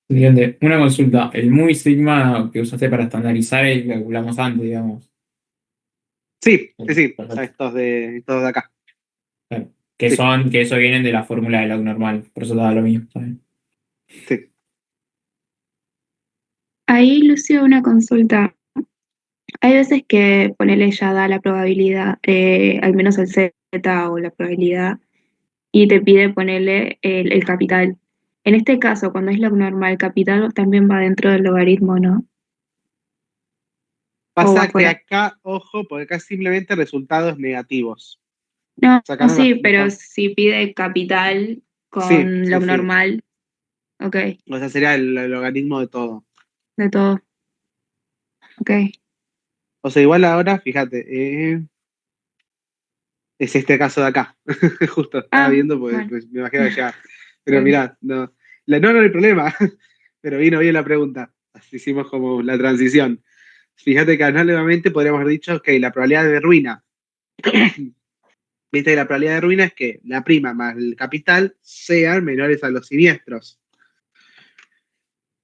¿Entiende? Una consulta. El muy sigma que usaste para estandarizar el que calculamos antes, digamos. Sí. O sea, Perfecto. estos de acá. Claro. Que Sí, son, que eso vienen de la fórmula de log normal. Por eso da lo mismo. ¿Sabes? sí. Ahí, Lucio, una consulta. Hay veces que ponerle ya da la probabilidad, al menos el Z o la probabilidad, y te pide ponerle el capital. En este caso, cuando es log normal, capital también va dentro del logaritmo, ¿no? O va Pasa que fuera. acá, ojo, porque acá simplemente resultados negativos. No, O sea, acá no sí, pero nos... si pide capital Sí, con sí, log sí. normal, ok, O sea, sería el logaritmo de todo. de todo, ok. O sea, igual ahora, fíjate, es este caso de acá. Justo estaba Ah, viendo, pues bueno, me imagino que ya. Pero ok. mirá, no hay problema. Pero vino bien la pregunta. Así hicimos como la transición. Fíjate que análogamente podríamos haber dicho que la probabilidad de ruina. Viste que la probabilidad de ruina es que la prima más el capital sean menores a los siniestros.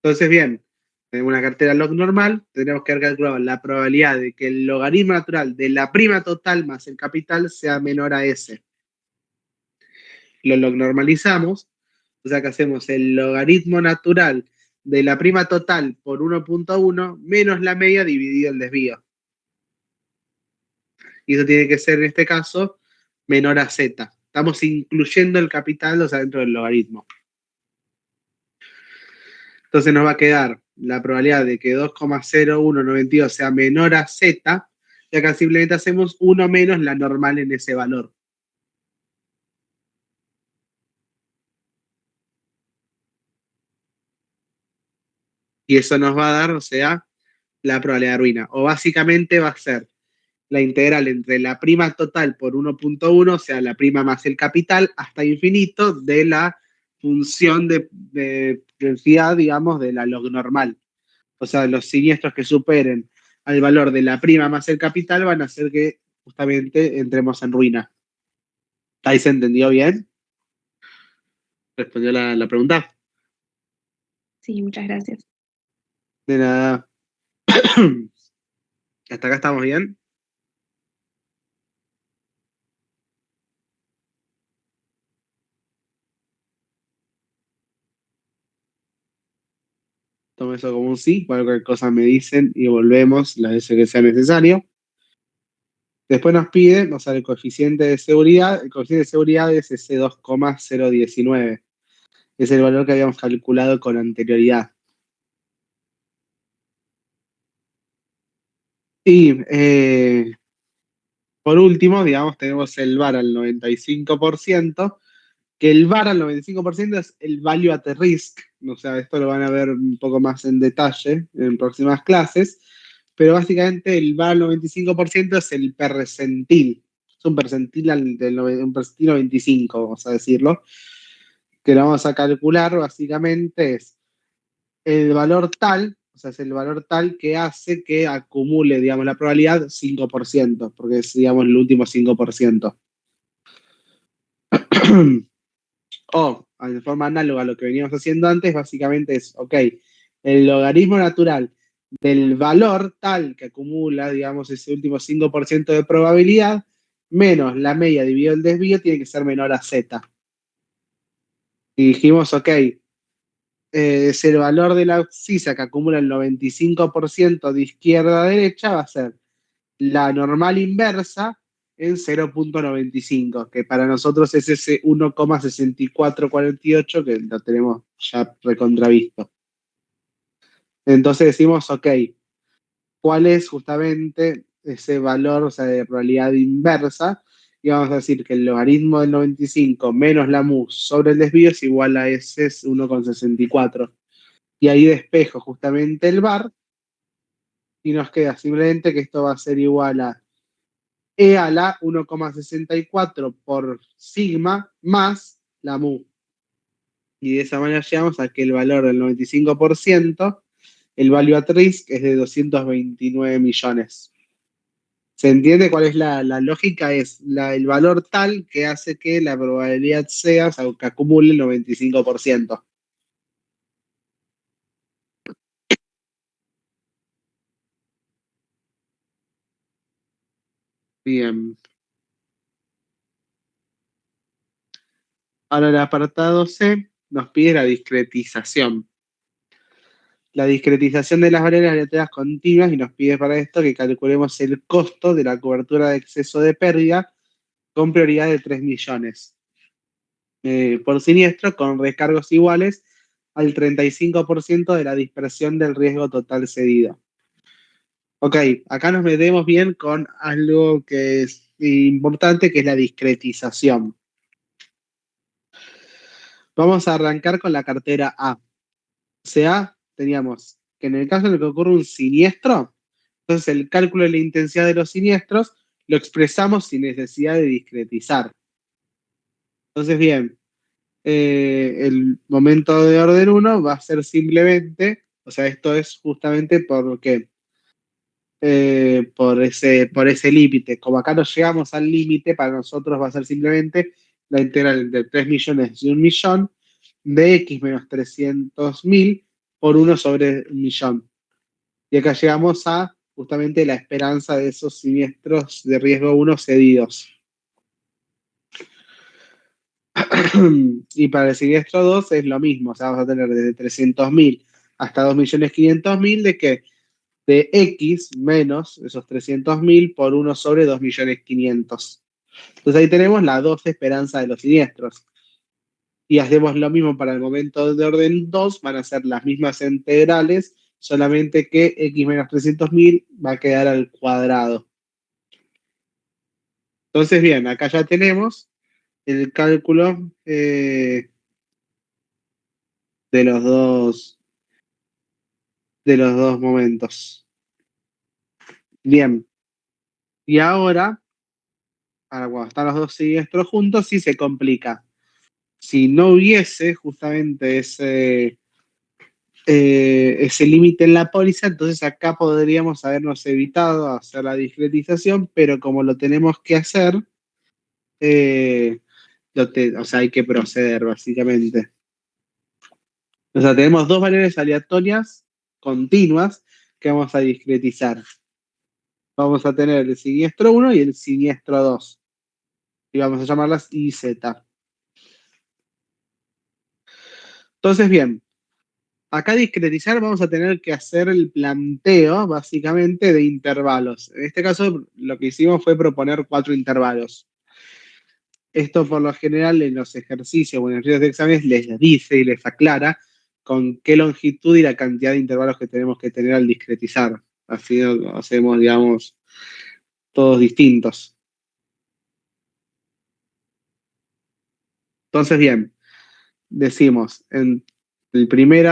Entonces, bien, tenemos una cartera log normal, tendríamos que haber calculado la probabilidad de que el logaritmo natural de la prima total más el capital sea menor a S. Lo log normalizamos, o sea que hacemos el logaritmo natural de la prima total por 1.1 menos la media dividido el desvío. Y eso tiene que ser, en este caso, menor a Z. Estamos incluyendo el capital, o sea, dentro del logaritmo. Entonces nos va a quedar la probabilidad de que 2,0192 sea menor a Z, y acá simplemente hacemos 1 menos la normal en ese valor. Y eso nos va a dar, o sea, la probabilidad de ruina. O básicamente va a ser la integral entre la prima total por 1.1, o sea, la prima más el capital, hasta infinito, de la función de densidad, digamos, de la log normal. O sea, los siniestros que superen al valor de la prima más el capital van a hacer que justamente entremos en ruina. ¿Ahí se entendió bien? Respondió la pregunta. Sí, muchas gracias. De nada. ¿Hasta acá estamos bien? Tomo eso como un sí. Cualquier cosa me dicen y volvemos las veces que sea necesario. Después nos pide, o sea, el coeficiente de seguridad. El coeficiente de seguridad es ese 2,019. Es el valor que habíamos calculado con anterioridad. Y por último, digamos, tenemos el VAR al 95%, que el VAR al 95% es el value at risk. O sea, esto lo van a ver un poco más en detalle en próximas clases, pero básicamente el VAR al 95% es el percentil. Es un percentil, un percentil 95, vamos a decirlo, que lo vamos a calcular básicamente es el valor tal, o sea, es el valor tal que hace que acumule, digamos, la probabilidad 5%, porque es, digamos, el último 5%. O, de forma análoga a lo que veníamos haciendo antes, básicamente es, ok, el logaritmo natural del valor tal que acumula, digamos, ese último 5% de probabilidad, menos la media dividido el desvío, tiene que ser menor a z. Y dijimos, ok, es el valor de la abscisa que acumula el 95% de izquierda a derecha, va a ser la normal inversa en 0,95, que para nosotros es ese 1,6448 que lo tenemos ya recontravisto. Entonces decimos, ok, ¿cuál es justamente ese valor, o sea, de probabilidad inversa? Y vamos a decir que el logaritmo del 95 menos la mu sobre el desvío es igual a ese 1,64. Y ahí despejo justamente el bar y nos queda simplemente que esto va a ser igual a E a la 1,64 por sigma más la mu. Y de esa manera llegamos a que el valor del 95%, el value at risk, es de 229 millones. ¿Se entiende cuál es la lógica? Es el valor tal que hace que la probabilidad sea, o sea, que acumule el 95%. Bien. Ahora el apartado C nos pide la discretización. La discretización de las variables aleatorias continuas y nos pide para esto que calculemos el costo de la cobertura de exceso de pérdida con prioridad de 3 millones por siniestro con recargos iguales al 35% de la dispersión del riesgo total cedido. Ok, acá nos metemos bien con algo que es importante, que es la discretización. Vamos a arrancar con la cartera A. O sea, teníamos que en el caso en el que ocurre un siniestro, entonces el cálculo de la intensidad de los siniestros lo expresamos sin necesidad de discretizar. Entonces, bien, el momento de orden 1 va a ser simplemente, o sea, esto es justamente porque por ese límite. Como acá no llegamos al límite, para nosotros va a ser simplemente la integral de 3 millones y 1 millón de x menos 300.000 por 1 sobre 1 millón. Y acá llegamos a justamente la esperanza de esos siniestros de riesgo 1 cedidos. Y para el siniestro 2 es lo mismo, o sea, vamos a tener desde 300.000 hasta 2.500.000 de que de X menos esos 300.000 por 1 sobre 2.500.000. Entonces ahí tenemos la 2 esperanza de los siniestros. Y hacemos lo mismo para el momento de orden 2, van a ser las mismas integrales, solamente que X menos 300.000 va a quedar al cuadrado. Entonces, bien, acá ya tenemos el cálculo de los dos momentos. Bien. Y ahora cuando están los dos siniestros juntos, sí se complica. Si no hubiese justamente ese límite en la póliza, entonces acá podríamos habernos evitado hacer la discretización, pero como lo tenemos que hacer, o sea, hay que proceder básicamente. O sea, tenemos dos variables aleatorias continuas que vamos a discretizar. Vamos a tener el siniestro 1 y el siniestro 2. Y vamos a llamarlas I y Z. Entonces, bien, acá discretizar vamos a tener que hacer el planteo, básicamente, de intervalos. En este caso, lo que hicimos fue proponer 4 intervalos. Esto, por lo general, en los ejercicios o en los de exámenes les dice y les aclara con qué longitud y la cantidad de intervalos que tenemos que tener al discretizar. Así lo hacemos, digamos, todos distintos. Entonces, bien, decimos, el primer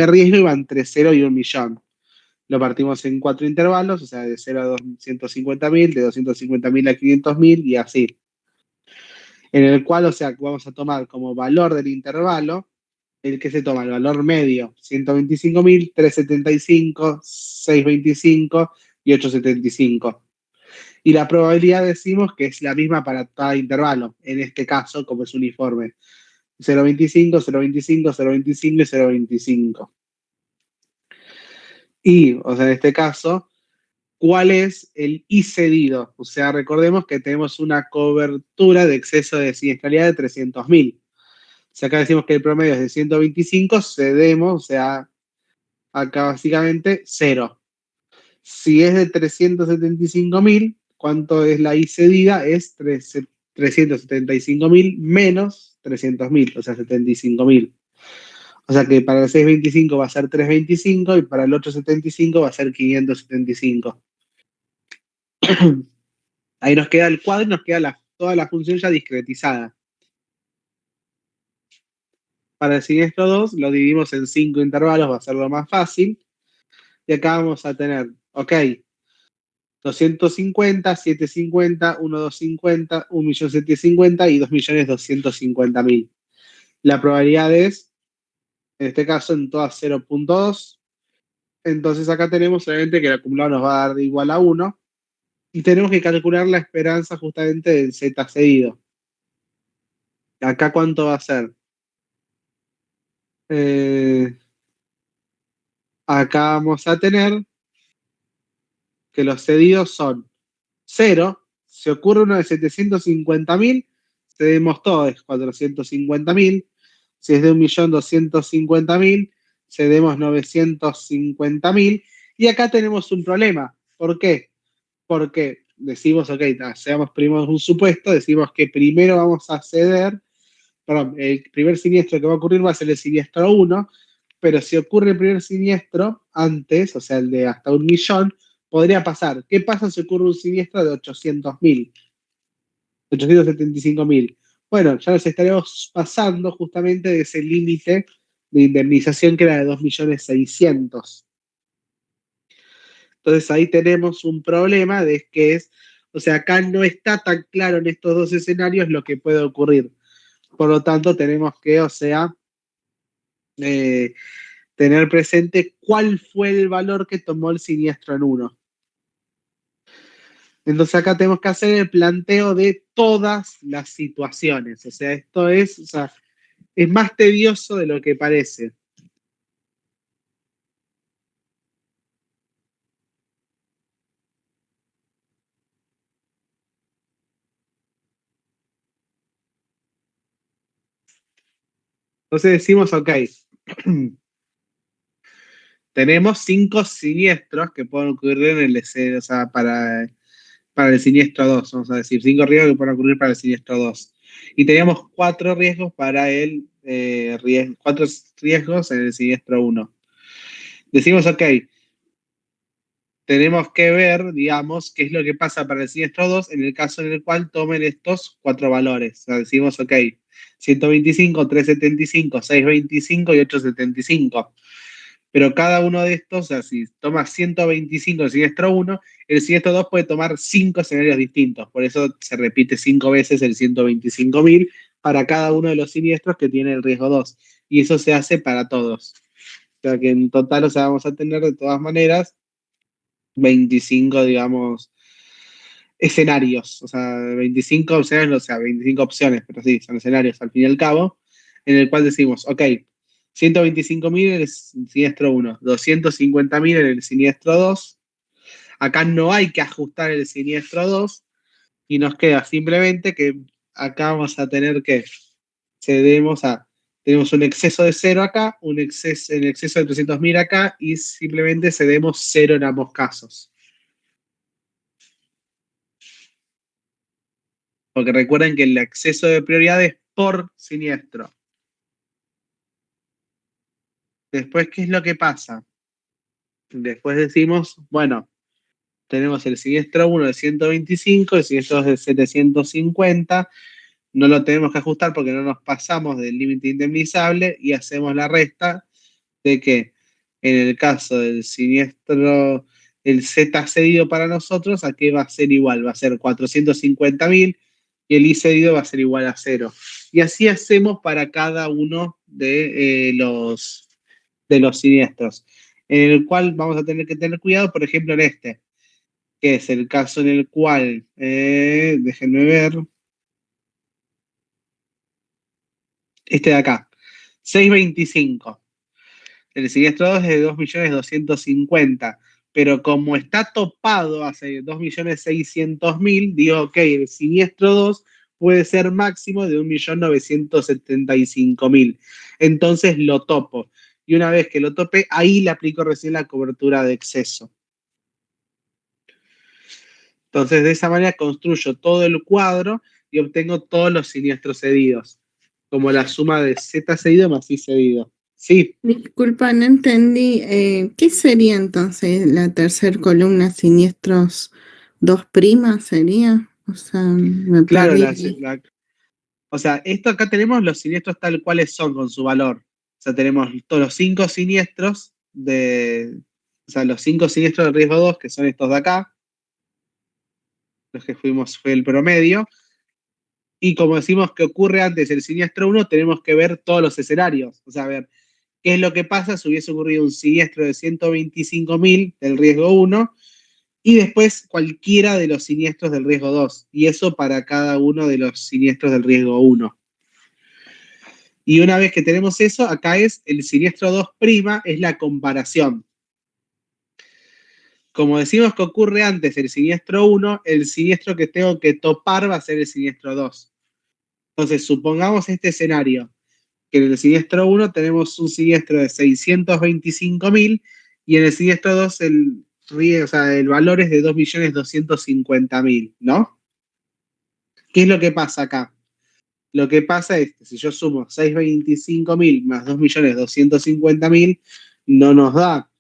riesgo iba entre 0 y 1 millón. Lo partimos en 4 intervalos, o sea, de 0 a 250.000, de 250.000 a 500.000 y así. En el cual, o sea, vamos a tomar como valor del intervalo el que se toma, el valor medio, 125.000, 375, 625 y 875. Y la probabilidad decimos que es la misma para cada intervalo, en este caso, como es uniforme. 0,25, 0,25, 0,25 y 0,25. Y, o sea, en este caso, ¿cuál es el I cedido? O sea, recordemos que tenemos una cobertura de exceso de siniestralidad de 300.000. O sea, acá decimos que el promedio es de 125, cedemos, o sea, acá básicamente 0. Si es de 375.000, ¿cuánto es la I cedida? Es 375.000 menos 300.000, o sea, 75.000. O sea que para el 625 va a ser 325 y para el 875 va a ser 575. Ahí nos queda el cuadro y nos queda toda la función ya discretizada. Para el siniestro 2 lo dividimos en 5 intervalos, va a ser lo más fácil. Y acá vamos a tener, ok, 250, 750, 1250, 1.750.000 y 2.250.000. La probabilidad es, en este caso, en todas 0,2. Entonces acá tenemos obviamente que el acumulado nos va a dar igual a 1. Y tenemos que calcular la esperanza justamente del Z cedido. Acá, ¿cuánto va a ser? Acá vamos a tener que los cedidos son 0. Si ocurre uno de 750.000, cedemos todo, es 450.000. Si es de 1.250.000, cedemos 950.000. Y acá tenemos un problema. ¿Por qué? Porque decimos, ok, seamos primero un supuesto, decimos que primero vamos a ceder, perdón, el primer siniestro que va a ocurrir va a ser el siniestro 1, pero si ocurre el primer siniestro antes, o sea, el de hasta 1.000.000, podría pasar. ¿Qué pasa si ocurre un siniestro de 800.000? 875.000. Bueno, ya nos estaríamos pasando justamente de ese límite de indemnización que era de 2.600.000. Entonces ahí tenemos un problema de que es, o sea, acá no está tan claro en estos dos escenarios lo que puede ocurrir. Por lo tanto, tenemos que, o sea, tener presente cuál fue el valor que tomó el siniestro en uno. Entonces acá tenemos que hacer el planteo de todas las situaciones. O sea, esto es, o sea, es más tedioso de lo que parece. Entonces decimos, ok, tenemos 5 siniestros que pueden ocurrir en el o sea, para el siniestro 2, vamos a decir, 5 riesgos que pueden ocurrir para el siniestro 2. Y teníamos 4 riesgos para el 4 riesgos en el siniestro 1. Decimos, ok, tenemos que ver, digamos, qué es lo que pasa para el siniestro 2 en el caso en el cual tomen estos 4 valores. O sea, decimos, ok, 125, 375, 625 y 875. Pero cada uno de estos, o sea, si toma 125 el siniestro 1, el siniestro 2 puede tomar 5 escenarios distintos. Por eso se repite 5 veces el 125.000 para cada uno de los siniestros que tiene el riesgo 2. Y eso se hace para todos. O sea que en total, o sea, vamos a tener de todas maneras 25, digamos, escenarios. O sea, 25 opciones, o sea, 25 opciones, pero sí, son escenarios al fin y al cabo, en el cual decimos, ok, 125.000 en el siniestro 1, 250.000 en el siniestro 2. Acá no hay que ajustar el siniestro 2 y nos queda simplemente que acá vamos a tener que cedemos a, tenemos un exceso de 0 acá, el exceso de 300.000 acá y simplemente cedemos 0 en ambos casos. Porque recuerden que el exceso de prioridad es por siniestro. Después, ¿qué es lo que pasa? Después decimos, bueno, tenemos el siniestro 1 de 125, el siniestro 2 de 750, no lo tenemos que ajustar porque no nos pasamos del límite indemnizable y hacemos la resta de que en el caso del siniestro, el Z cedido para nosotros, aquí va a ser igual, va a ser 450.000 y el I cedido va a ser igual a 0. Y así hacemos para cada uno de los siniestros, en el cual vamos a tener que tener cuidado, por ejemplo, en este, que es el caso en el cual, déjenme ver, Este de acá, 625. El siniestro 2 es de 2.250.000, pero como está topado hace 2.600.000, digo, ok, el siniestro 2 puede ser máximo de 1.975.000. Entonces lo topo. Y una vez que lo topé, ahí le aplico recién la cobertura de exceso. Entonces, de esa manera construyo todo el cuadro y obtengo todos los siniestros cedidos, como la suma de Z cedido más I cedido. Sí, Disculpa, no entendí. ¿Qué sería entonces la tercera columna, siniestros 2' sería? O sea, me claro, perdí. o sea, esto acá tenemos los siniestros tal cuales son con su valor. O sea, tenemos todos los 5 siniestros o sea, los 5 siniestros del riesgo 2, que son estos de acá, los que fue el promedio. Y como decimos que ocurre antes el siniestro 1, tenemos que ver todos los escenarios. O sea, a ver, ¿qué es lo que pasa si hubiese ocurrido un siniestro de 125.000 del riesgo 1 y después cualquiera de los siniestros del riesgo 2? Y eso para cada uno de los siniestros del riesgo 1. Y una vez que tenemos eso, acá es el siniestro 2', es la comparación. Como decimos que ocurre antes el siniestro 1, el siniestro que tengo que topar va a ser el siniestro 2. Entonces, supongamos este escenario, que en el siniestro 1 tenemos un siniestro de 625.000 y en el siniestro 2 el valor es de 2.250.000, ¿no? ¿Qué es lo que pasa acá? Lo que pasa es que si yo sumo 625.000 más 2.250.000, no nos da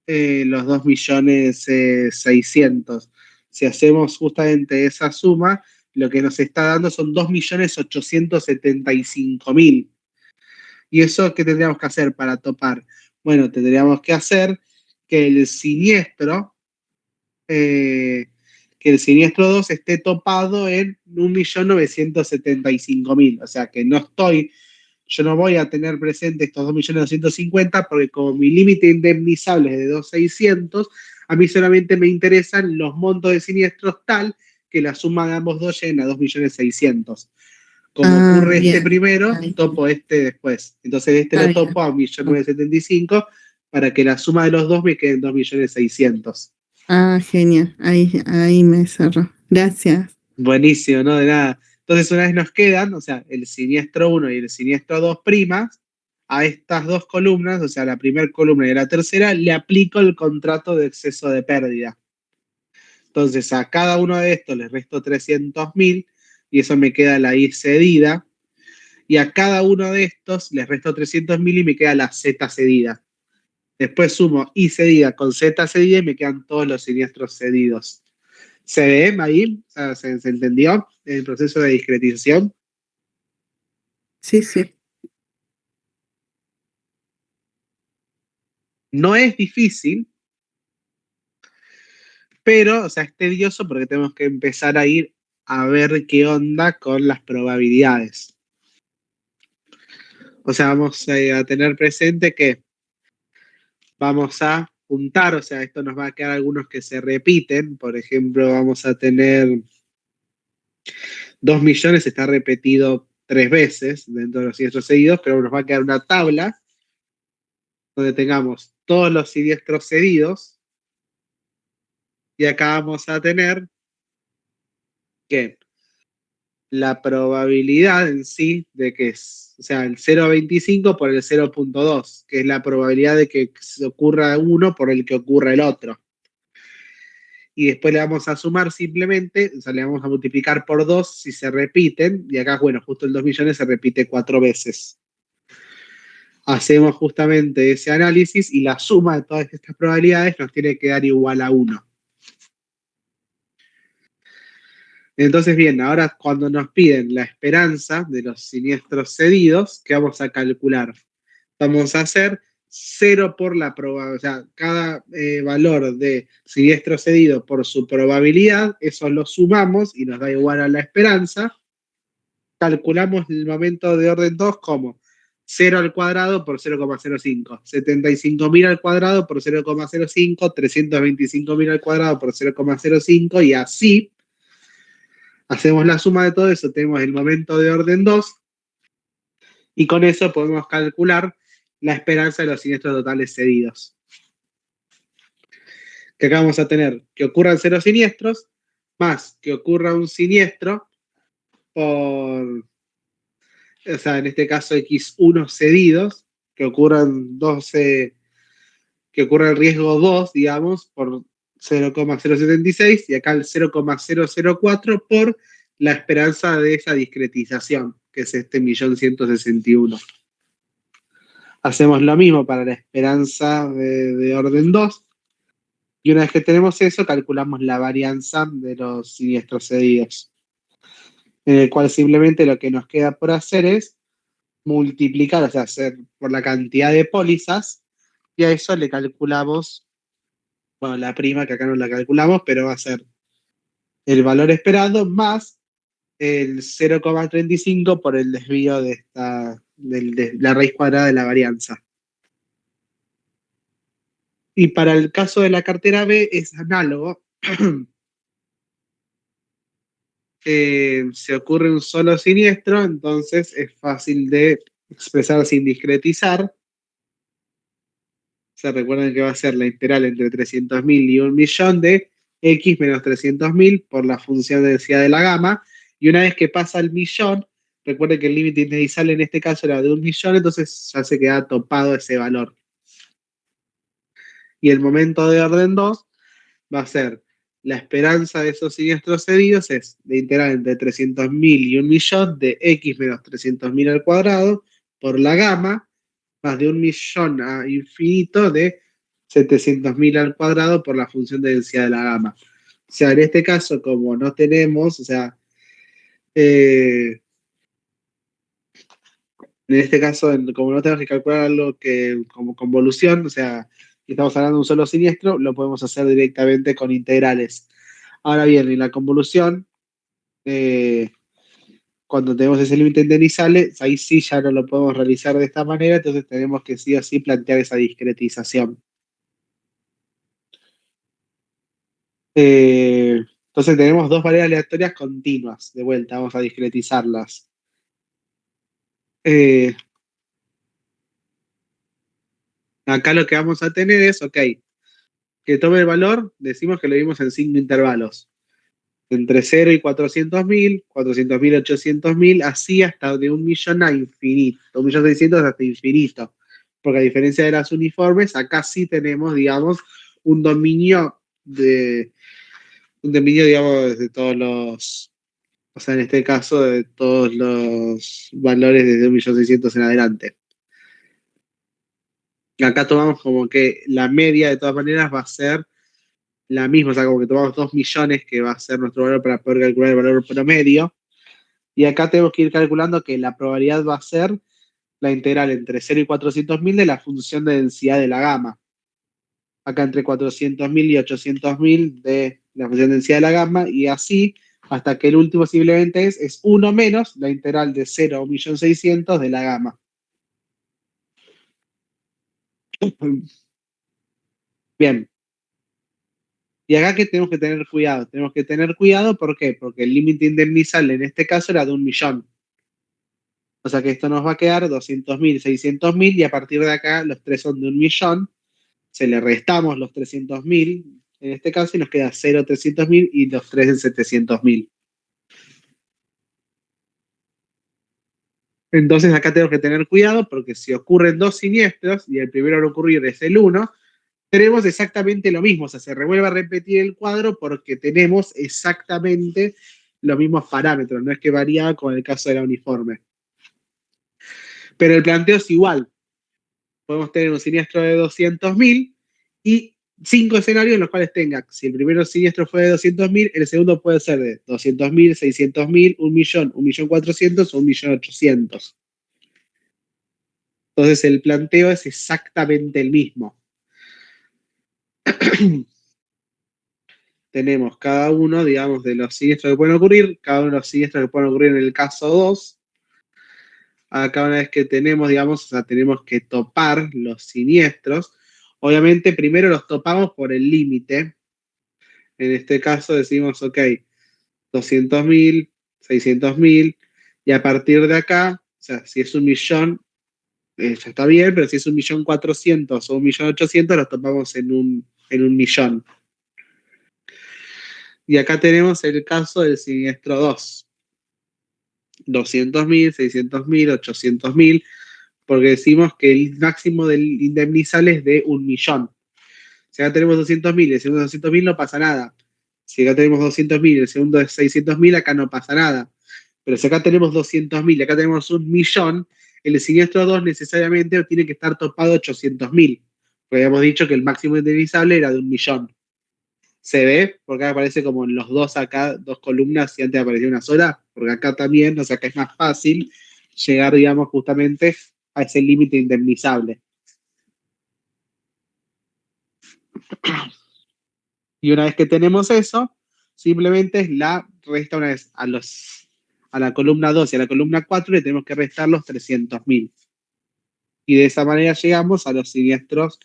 los 2.600.000. Si hacemos justamente esa suma, lo que nos está dando son 2.875.000. ¿Y eso qué tendríamos que hacer para topar? Bueno, tendríamos que hacer que el siniestro 2 esté topado en 1.975.000. O sea que yo no voy a tener presente estos 2.250.000 porque como mi límite indemnizable es de 2.600.000, a mí solamente me interesan los montos de siniestros tal que la suma de ambos dos lleguen a 2.600.000. Como ocurre este Bien. primero, Ahí topo este después. Entonces este está lo bien. topo a 1.975.000 para que la suma de los dos me quede en 2.600.000. Genial. Ahí me cerró. Gracias. Buenísimo, ¿no? De nada. Entonces, una vez nos quedan, o sea, el siniestro 1 y el siniestro 2', a estas dos columnas, o sea, la primera columna y la tercera, le aplico el contrato de exceso de pérdida. Entonces, a cada uno de estos les resto 300.000 y eso me queda la I cedida. Y a cada uno de estos les resto 300.000 y me queda la Z cedida. Después sumo I cedida con Z cedida y me quedan todos los siniestros cedidos. ¿Se ve ahí? O sea, ¿se entendió el proceso de discretización? Sí, sí. No es difícil, pero, o sea, es tedioso porque tenemos que empezar a ir a ver qué onda con las probabilidades. O sea, vamos a tener presente que vamos a juntar, o sea, esto nos va a quedar algunos que se repiten. Por ejemplo, vamos a tener 2 millones, está repetido 3 veces dentro de los siniestros cedidos, pero nos va a quedar una tabla donde tengamos todos los siniestros cedidos y acá vamos a tener que la probabilidad en sí de que o sea, el 0,25 por el 0,2, que es la probabilidad de que se ocurra uno por el que ocurra el otro. Y después le vamos a sumar simplemente, o sea, le vamos a multiplicar por 2 si se repiten, y acá, bueno, justo el 2 millones se repite 4 veces. Hacemos justamente ese análisis y la suma de todas estas probabilidades nos tiene que dar igual a 1. Entonces, bien, ahora cuando nos piden la esperanza de los siniestros cedidos, ¿qué vamos a calcular? Vamos a hacer 0 por la probabilidad, o sea, cada valor de siniestro cedido por su probabilidad, eso lo sumamos y nos da igual a la esperanza. Calculamos el momento de orden 2 como 0 al cuadrado por 0,05, 75.000 al cuadrado por 0,05, 325.000 al cuadrado por 0,05 y así. Hacemos la suma de todo eso, tenemos el momento de orden 2 Y con eso podemos calcular la esperanza de los siniestros totales cedidos. Que acá vamos a tener que ocurran 0 siniestros, más que ocurra un siniestro por, o sea, en este caso X1 cedidos, que ocurran 12, que ocurra el riesgo 2, digamos, por 0,076, y acá el 0,004 por la esperanza de esa discretización, que es este 1.161.000. Hacemos lo mismo para la esperanza de orden 2, y una vez que tenemos eso, calculamos la varianza de los siniestros cedidos, en el cual simplemente lo que nos queda por hacer es multiplicar, o sea, hacer por la cantidad de pólizas, y a eso le calculamos, bueno, la prima, que acá no la calculamos, pero va a ser el valor esperado más el 0,35 por el desvío de la raíz cuadrada de la varianza. Y para el caso de la cartera B es análogo. Se ocurre un solo siniestro, entonces es fácil de expresar sin discretizar. Se recuerdan que va a ser la integral entre 300.000 y 1.000.000 de x menos 300.000 por la función de densidad de la gama. Y una vez que pasa el millón, recuerden que el límite inicial en este caso era de 1.000.000, entonces ya se queda topado ese valor. Y el momento de orden 2 va a ser la esperanza de esos siniestros cedidos es de integral entre 300.000 y 1.000.000 de x menos 300.000 al cuadrado por la gama, más de 1.000.000 a infinito de 700.000 al cuadrado por la función de densidad de la gama. O sea, en este caso, como no tenemos, o sea, en este caso, como no tenemos que calcular algo que como convolución, o sea, y estamos hablando de un solo siniestro, lo podemos hacer directamente con integrales. Ahora bien, en la convolución, cuando tenemos ese límite en Denizales, ahí sí ya no lo podemos realizar de esta manera, entonces tenemos que sí o sí plantear esa discretización. Entonces tenemos dos variables aleatorias continuas. De vuelta, vamos a discretizarlas. Acá lo que vamos a tener es, ok, que tome el valor, decimos que lo vimos en 5 intervalos. Entre 0 y 400.000, 400.000, 800.000, así hasta de 1.000.000 a infinito, 1.600.000 hasta infinito. Porque a diferencia de las uniformes, acá sí tenemos, digamos, un dominio, digamos, de todos los, o sea, en este caso, de todos los valores desde 1.600.000 en adelante. Acá tomamos como que la media de todas maneras va a ser la misma, o sea, como que tomamos 2 millones, que va a ser nuestro valor para poder calcular el valor promedio. Y acá tenemos que ir calculando que la probabilidad va a ser la integral entre 0 y 400.000 de la función de densidad de la gama. Acá entre 400.000 y 800.000 de la función de densidad de la gama, y así hasta que el último simplemente es 1 menos la integral de 0 a 1.600.000 de la gama. Bien. Y acá que tenemos que tener cuidado. Tenemos que tener cuidado, ¿por qué? Porque el límite indemnizable en este caso era de 1.000.000. O sea que esto nos va a quedar 200.000, 600.000, y a partir de acá los tres son de 1.000.000. Se le restamos los 300.000 en este caso y nos queda 0, 300.000 y los 3 en 700.000. Entonces acá tenemos que tener cuidado porque si ocurren dos siniestros y el primero a ocurrir es el 1, tenemos exactamente lo mismo. O sea, se revuelve a repetir el cuadro porque tenemos exactamente los mismos parámetros. No es que varía con el caso de la uniforme. Pero el planteo es igual. Podemos tener un siniestro de 200.000 y 5 escenarios en los cuales tenga, si el primer siniestro fue de 200.000, el segundo puede ser de 200.000, 600.000, 1.000.000, 1.400.000 o 1.800.000. Entonces el planteo es exactamente el mismo. Tenemos cada uno, digamos, de los siniestros que pueden ocurrir, cada uno de los siniestros que pueden ocurrir en el caso 2. Acá una vez que tenemos, digamos, o sea, tenemos que topar los siniestros. Obviamente primero los topamos por el límite. En este caso decimos, ok, 200.000, 600.000, y a partir de acá sea, si es 1.000.000, ya está bien, pero si es 1.400.000 o 1.800.000, los topamos en un millón. Y acá tenemos el caso del siniestro 2. 200.000, 600.000, 800.000, porque decimos que el máximo del indemnizable es de 1.000.000. Si acá tenemos 200.000 y el segundo 200.000, no pasa nada. Si acá tenemos 200.000 y el segundo es 600.000, acá no pasa nada. Pero si acá tenemos 200.000 y acá tenemos 1.000.000, el siniestro 2 necesariamente tiene que estar topado 800.000. Porque habíamos dicho que el máximo indemnizable era de 1.000.000. Se ve, porque acá aparece como en los dos acá, dos columnas, y antes aparecía una sola, porque acá también, o sea, que es más fácil llegar, digamos, justamente a ese límite indemnizable. Y una vez que tenemos eso, simplemente es la resta una vez a la columna 2 y a la columna 4 le tenemos que restar los 300.000. Y de esa manera llegamos a los siniestros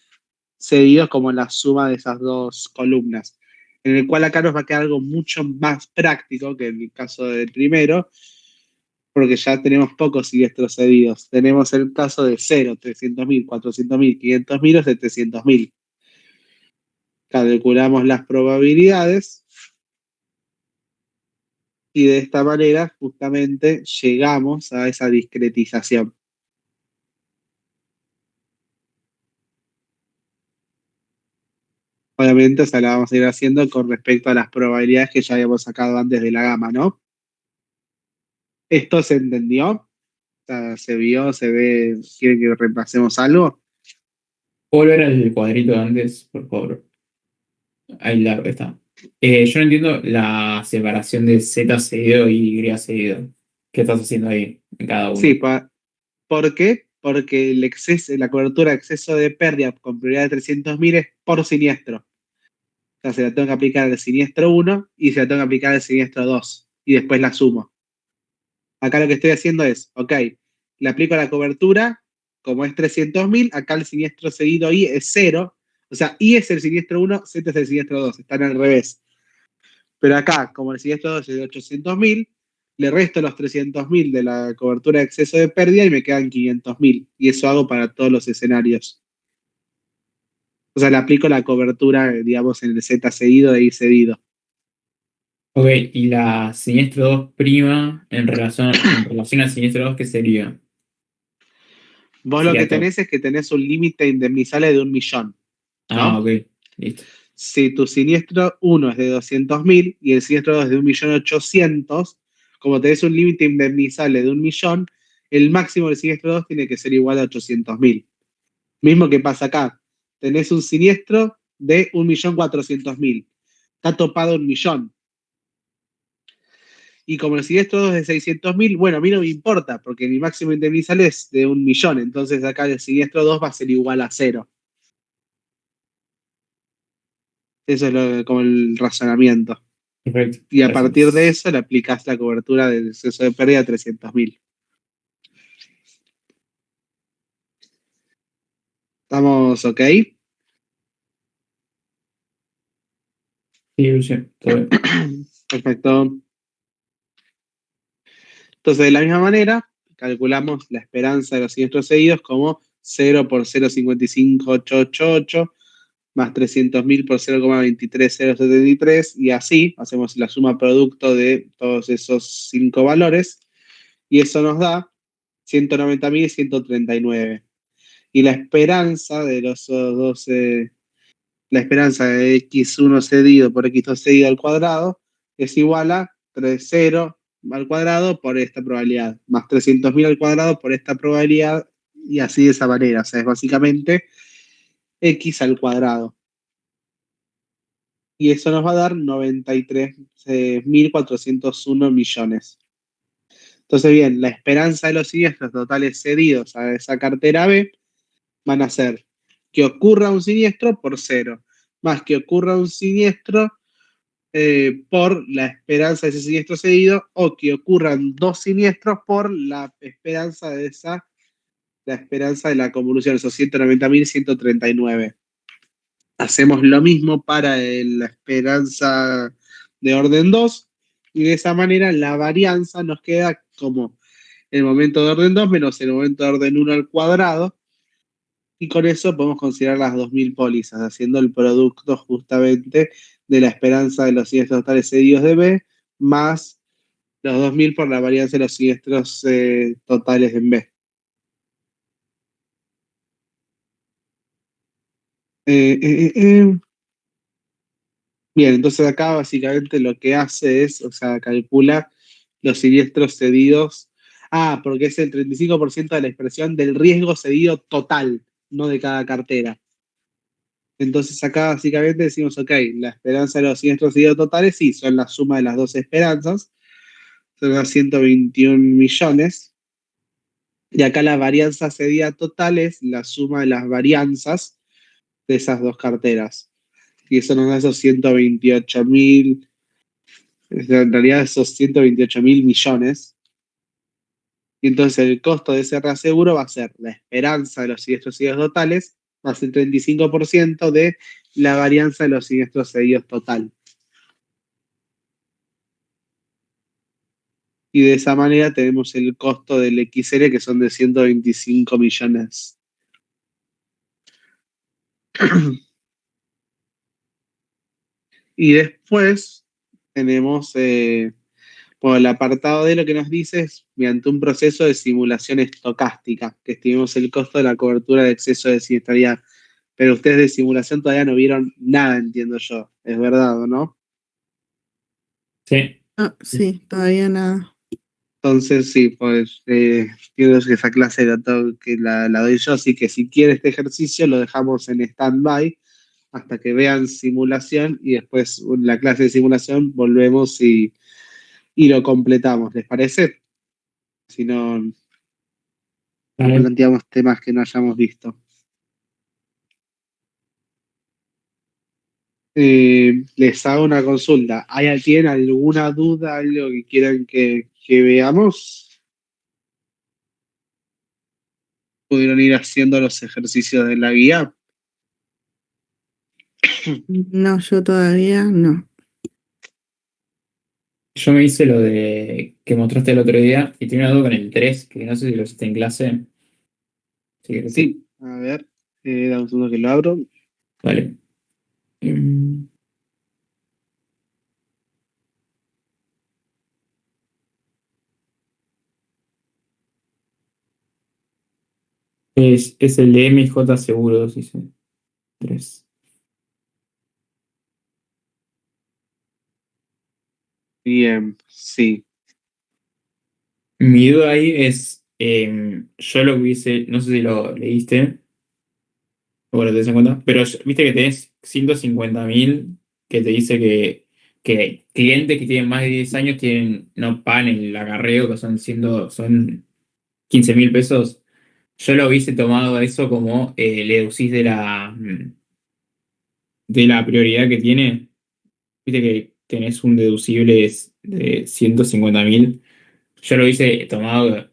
cedidos como la suma de esas dos columnas, en el cual acá nos va a quedar algo mucho más práctico que en el caso del primero, porque ya tenemos pocos siniestros cedidos. Tenemos el caso de 0, 300.000, 400.000, 500.000 o 700.000. Calculamos las probabilidades y de esta manera justamente llegamos a esa discretización. Obviamente, o sea, la vamos a ir haciendo con respecto a las probabilidades que ya habíamos sacado antes de la gama, ¿no? ¿Esto se entendió? O sea, ¿se vio? ¿Se ve? ¿Quieren que repasemos algo? ¿Puedo volver al cuadrito de antes, por favor? Ahí largo está. Yo no entiendo la separación de Z seguido y Y seguido. ¿Qué estás haciendo ahí en cada uno? Sí, ¿por qué? Porque el exceso, la cobertura de exceso de pérdida con prioridad de 300.000 es por siniestro. O sea, se la tengo que aplicar al siniestro 1 y se la tengo que aplicar al siniestro 2. Y después la sumo. Acá lo que estoy haciendo es, ok, le aplico la cobertura, como es 300.000, acá el siniestro seguido I es 0. O sea, I es el siniestro 1, Z es el siniestro 2. Están al revés. Pero acá, como el siniestro 2 es de 800.000, le resto los 300.000 de la cobertura de exceso de pérdida y me quedan 500.000. Y eso hago para todos los escenarios. O sea, le aplico la cobertura, digamos, en el Z seguido de I cedido. Ok, y la siniestro 2 prima en relación al siniestro 2, ¿qué sería? Vos lo Sería que todo. tenés es que tenés un límite indemnizable de 1.000.000, Ah, ¿no? ok, listo. Si tu siniestro 1 es de 200.000 y el siniestro 2 es de 1.800.000, como tenés un límite indemnizable de 1.000.000, el máximo del siniestro 2 tiene que ser igual a 800.000. Mismo que pasa acá. Tenés un siniestro de 1.400.000. Está topado 1.000.000. Y como el siniestro 2 es de 600.000, bueno, a mí no me importa, porque mi máximo indemnizable es de 1.000.000. Entonces acá el siniestro 2 va a ser igual a 0. Eso es como el razonamiento. Perfecto. Y a partir de Gracias. eso le aplicas la cobertura del exceso de pérdida a 300.000. ¿Estamos ok? Sí, Luciano, todo bien. Perfecto. Entonces, de la misma manera, calculamos la esperanza de los siniestros seguidos como 0 por 0,55888 más 300.000 por 0,23073 y así hacemos la suma producto de todos esos 5 valores y eso nos da 190.139. Y la esperanza de los 12, la esperanza de x1 cedido por x2 cedido al cuadrado es igual a 30 al cuadrado por esta probabilidad, más 300.000 al cuadrado por esta probabilidad, y así de esa manera. O sea, es básicamente x al cuadrado. Y eso nos va a dar 93.401 millones. Entonces, bien, la esperanza de los siniestros totales cedidos a esa cartera B van a ser que ocurra un siniestro por 0, más que ocurra un siniestro por la esperanza de ese siniestro cedido, o que ocurran 2 siniestros por la esperanza de la esperanza de la convolución, esos 190.139. Hacemos lo mismo para la esperanza de orden 2 y de esa manera la varianza nos queda como el momento de orden 2 menos el momento de orden 1 al cuadrado, y con eso podemos considerar las 2000 pólizas, haciendo el producto justamente de la esperanza de los siniestros totales cedidos de B, más los 2000 por la varianza de los siniestros totales en B. Bien, entonces acá básicamente lo que hace es, o sea, calcula los siniestros cedidos. Ah, porque es el 35% de la expresión del riesgo cedido total, no de cada cartera. Entonces acá básicamente decimos, ok, la esperanza de los siniestros cedidos totales, sí, son la suma de las dos esperanzas, son las 121 millones. Y acá la varianza cedida total es la suma de las varianzas de esas dos carteras. Y eso nos da esos 128.000, en realidad esos 128.000 millones. Y entonces el costo de ese reaseguro va a ser la esperanza de los siniestros cedidos totales más el 35% de la varianza de los siniestros cedidos total. Y de esa manera tenemos el costo del XL, que son de 125 millones. Y después tenemos bueno, el apartado D lo que nos dice es mediante un proceso de simulación estocástica, que estimemos el costo de la cobertura de exceso de siniestralidad. Pero ustedes de simulación todavía no vieron nada, entiendo yo. ¿Es verdad o no? Sí. Ah, sí, todavía nada. Entonces, sí, pues quiero que esa clase que la doy yo, así que si quiere este ejercicio lo dejamos en stand-by hasta que vean simulación y después la clase de simulación volvemos y lo completamos. ¿Les parece? Si no, no Vale. planteamos temas que no hayamos visto. Les hago una consulta. ¿Tienen alguna duda, algo que quieran que veamos? ¿Pudieron ir haciendo los ejercicios de la guía? No, yo todavía no. Yo me hice lo de que mostraste el otro día y tengo una duda con el 3 que no sé si lo hiciste en clase. Sí, a ver, dame un segundo que lo abro. Vale. Mm, Es el de MJ Seguros, dice 3. Bien, sí. Mi duda ahí es, yo lo que hice, no sé si lo leíste, o lo tenés en cuenta, pero viste que tenés 150.000 que te dice que clientes que tienen más de 10 años no pagan el acarreo, que son 15.000 pesos. Yo lo hubiese tomado eso como le deducís de la prioridad que tiene. Viste que tenés un deducible de 150.000. Yo lo hubiese tomado,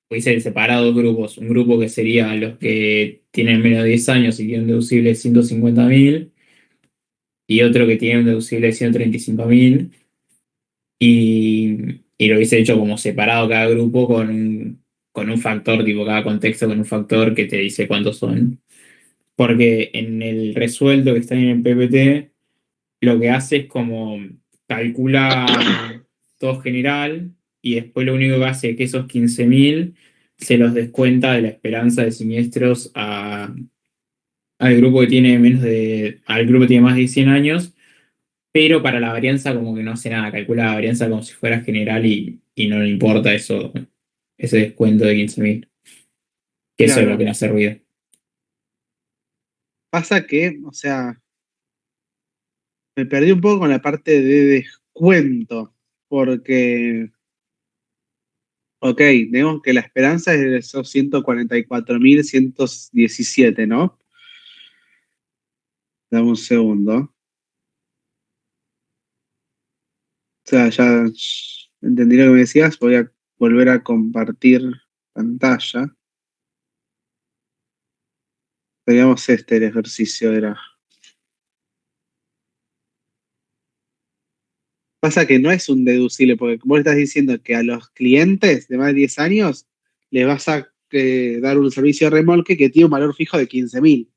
hubiese separado dos grupos. Un grupo que sería los que tienen menos de 10 años y tienen un deducible de 150.000, y otro que tiene un deducible de 135.000. Y lo hubiese hecho como separado cada grupo con un factor, tipo cada contexto con un factor que te dice cuántos son. Porque en el resuelto que está en el PPT, lo que hace es como calcula todo general y después lo único que hace es que esos 15.000 se los descuenta de la esperanza de siniestros al grupo que tiene al grupo que tiene más de 100 años, pero para la varianza como que no hace nada, calcula la varianza como si fuera general y no le importa ese descuento de 15.000, que eso es lo Claro. que le hace ruido. Pasa que, o sea, me perdí un poco con la parte de descuento, porque, ok, tenemos que la esperanza es de esos 144.117, ¿no? Dame un segundo. O sea, ya entendí lo que me decías, voy a volver a compartir pantalla. Teníamos el ejercicio era. Pasa que no es un deducible, porque como estás diciendo que a los clientes de más de 10 años le vas a dar un servicio de remolque que tiene un valor fijo de 15.000.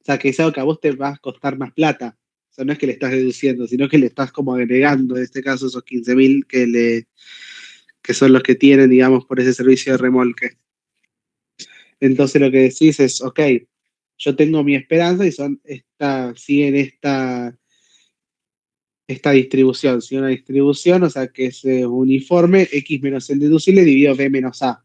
O sea, que es algo que a vos te va a costar más plata. O sea, no es que le estás deduciendo, sino que le estás como agregando, en este caso, esos 15.000 que son los que tienen, digamos, por ese servicio de remolque. Entonces lo que decís es, ok, yo tengo mi esperanza y siguen esta distribución. Si una distribución, o sea, que es uniforme, X menos el deducible dividido B menos A.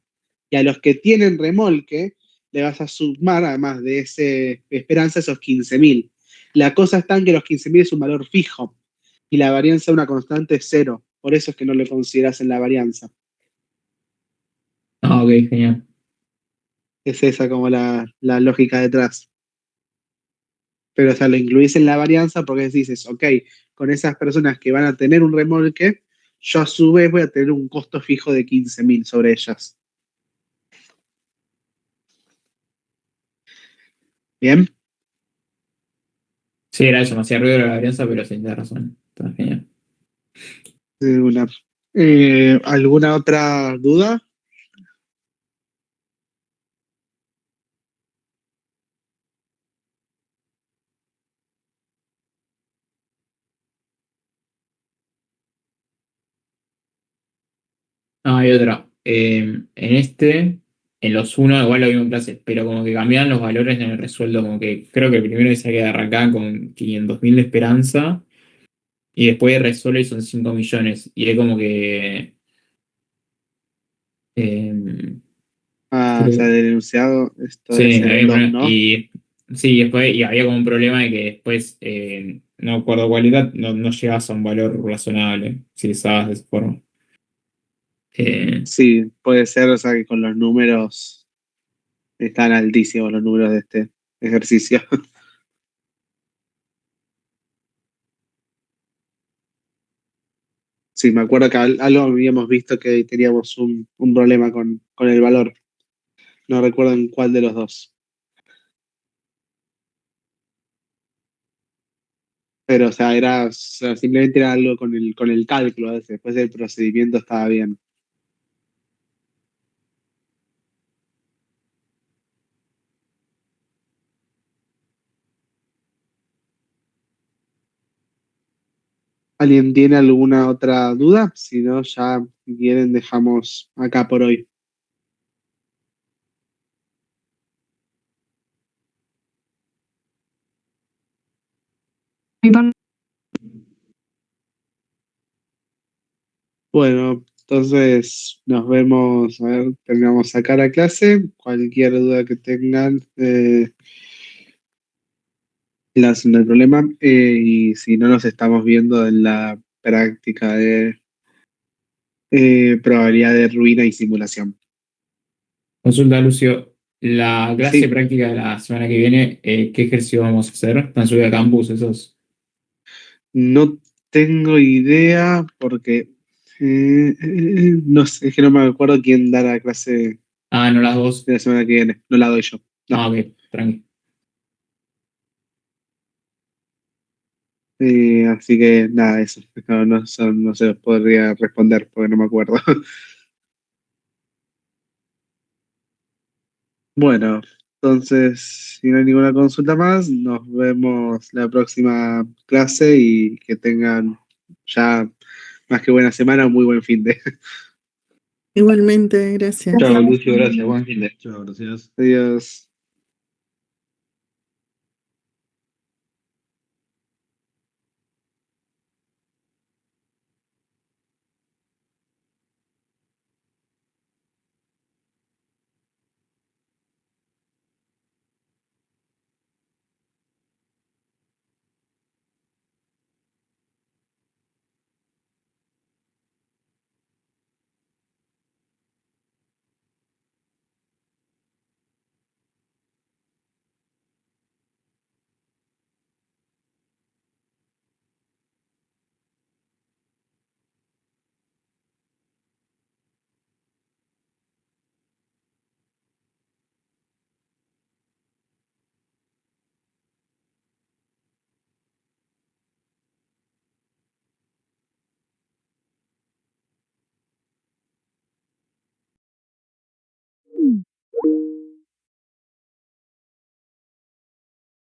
Y a los que tienen remolque, le vas a sumar, además de ese esperanza, esos 15.000. La cosa está en que los 15.000 es un valor fijo y la varianza de una constante es 0. Por eso es que no le consideras en la varianza. Ah, ok, genial. Es esa como la lógica detrás. Pero, o sea, lo incluís en la varianza porque dices, ok, con esas personas que van a tener un remolque, yo a su vez voy a tener un costo fijo de 15.000 sobre ellas. ¿Bien? Sí, era eso, me hacía ruido la varianza, pero sí, tienes razón. Está genial. Una. ¿Alguna otra duda? Ah, hay otra. En los uno igual lo vimos en clase, pero como que cambiaban los valores en el resuelto, como que creo que el primero decía que arrancaban con 500.000 de esperanza y después resuelve y son 5 millones. Y es como que... eh, Ah, o creo sea, que- del enunciado, esto debe sí, ser el 2, ¿no? y sí, después y había como un problema de que después, no acuerdo cuál era, no llegabas a un valor razonable si lo usabas de esa forma. Eh, Sí, puede ser, o sea, que con los números están altísimos los números de este ejercicio. Sí, me acuerdo que algo habíamos visto que teníamos un problema con el valor. No recuerdo en cuál de los dos. Pero, o sea, o sea, simplemente era algo con el cálculo. Después del procedimiento estaba bien. ¿Alguien tiene alguna otra duda? Si no, ya si quieren dejamos acá por hoy. Mi par- Bueno, entonces nos vemos, a ver, terminamos acá la clase. Cualquier duda que tengan, la hacen, no hay problema. Y si no, nos estamos viendo en la práctica de probabilidad de ruina y simulación. Consulta, Lucio. La clase Sí, práctica de la semana que viene, ¿qué ejercicio vamos a hacer? ¿Están subidos a campus esos? no tengo idea porque no sé, es que no me acuerdo quién da la clase Ah, no las dos. de la semana que viene. No la doy yo. Ah, No. ok, tranqui. Así que nada, eso. No se los podría responder porque no me acuerdo. Bueno, entonces, si no hay ninguna consulta más, nos vemos la próxima clase y que tengan ya más que buena semana, un muy buen fin de. Igualmente, gracias. Chao, Lucio, gracias. Buen fin de. Chao, gracias. Adiós.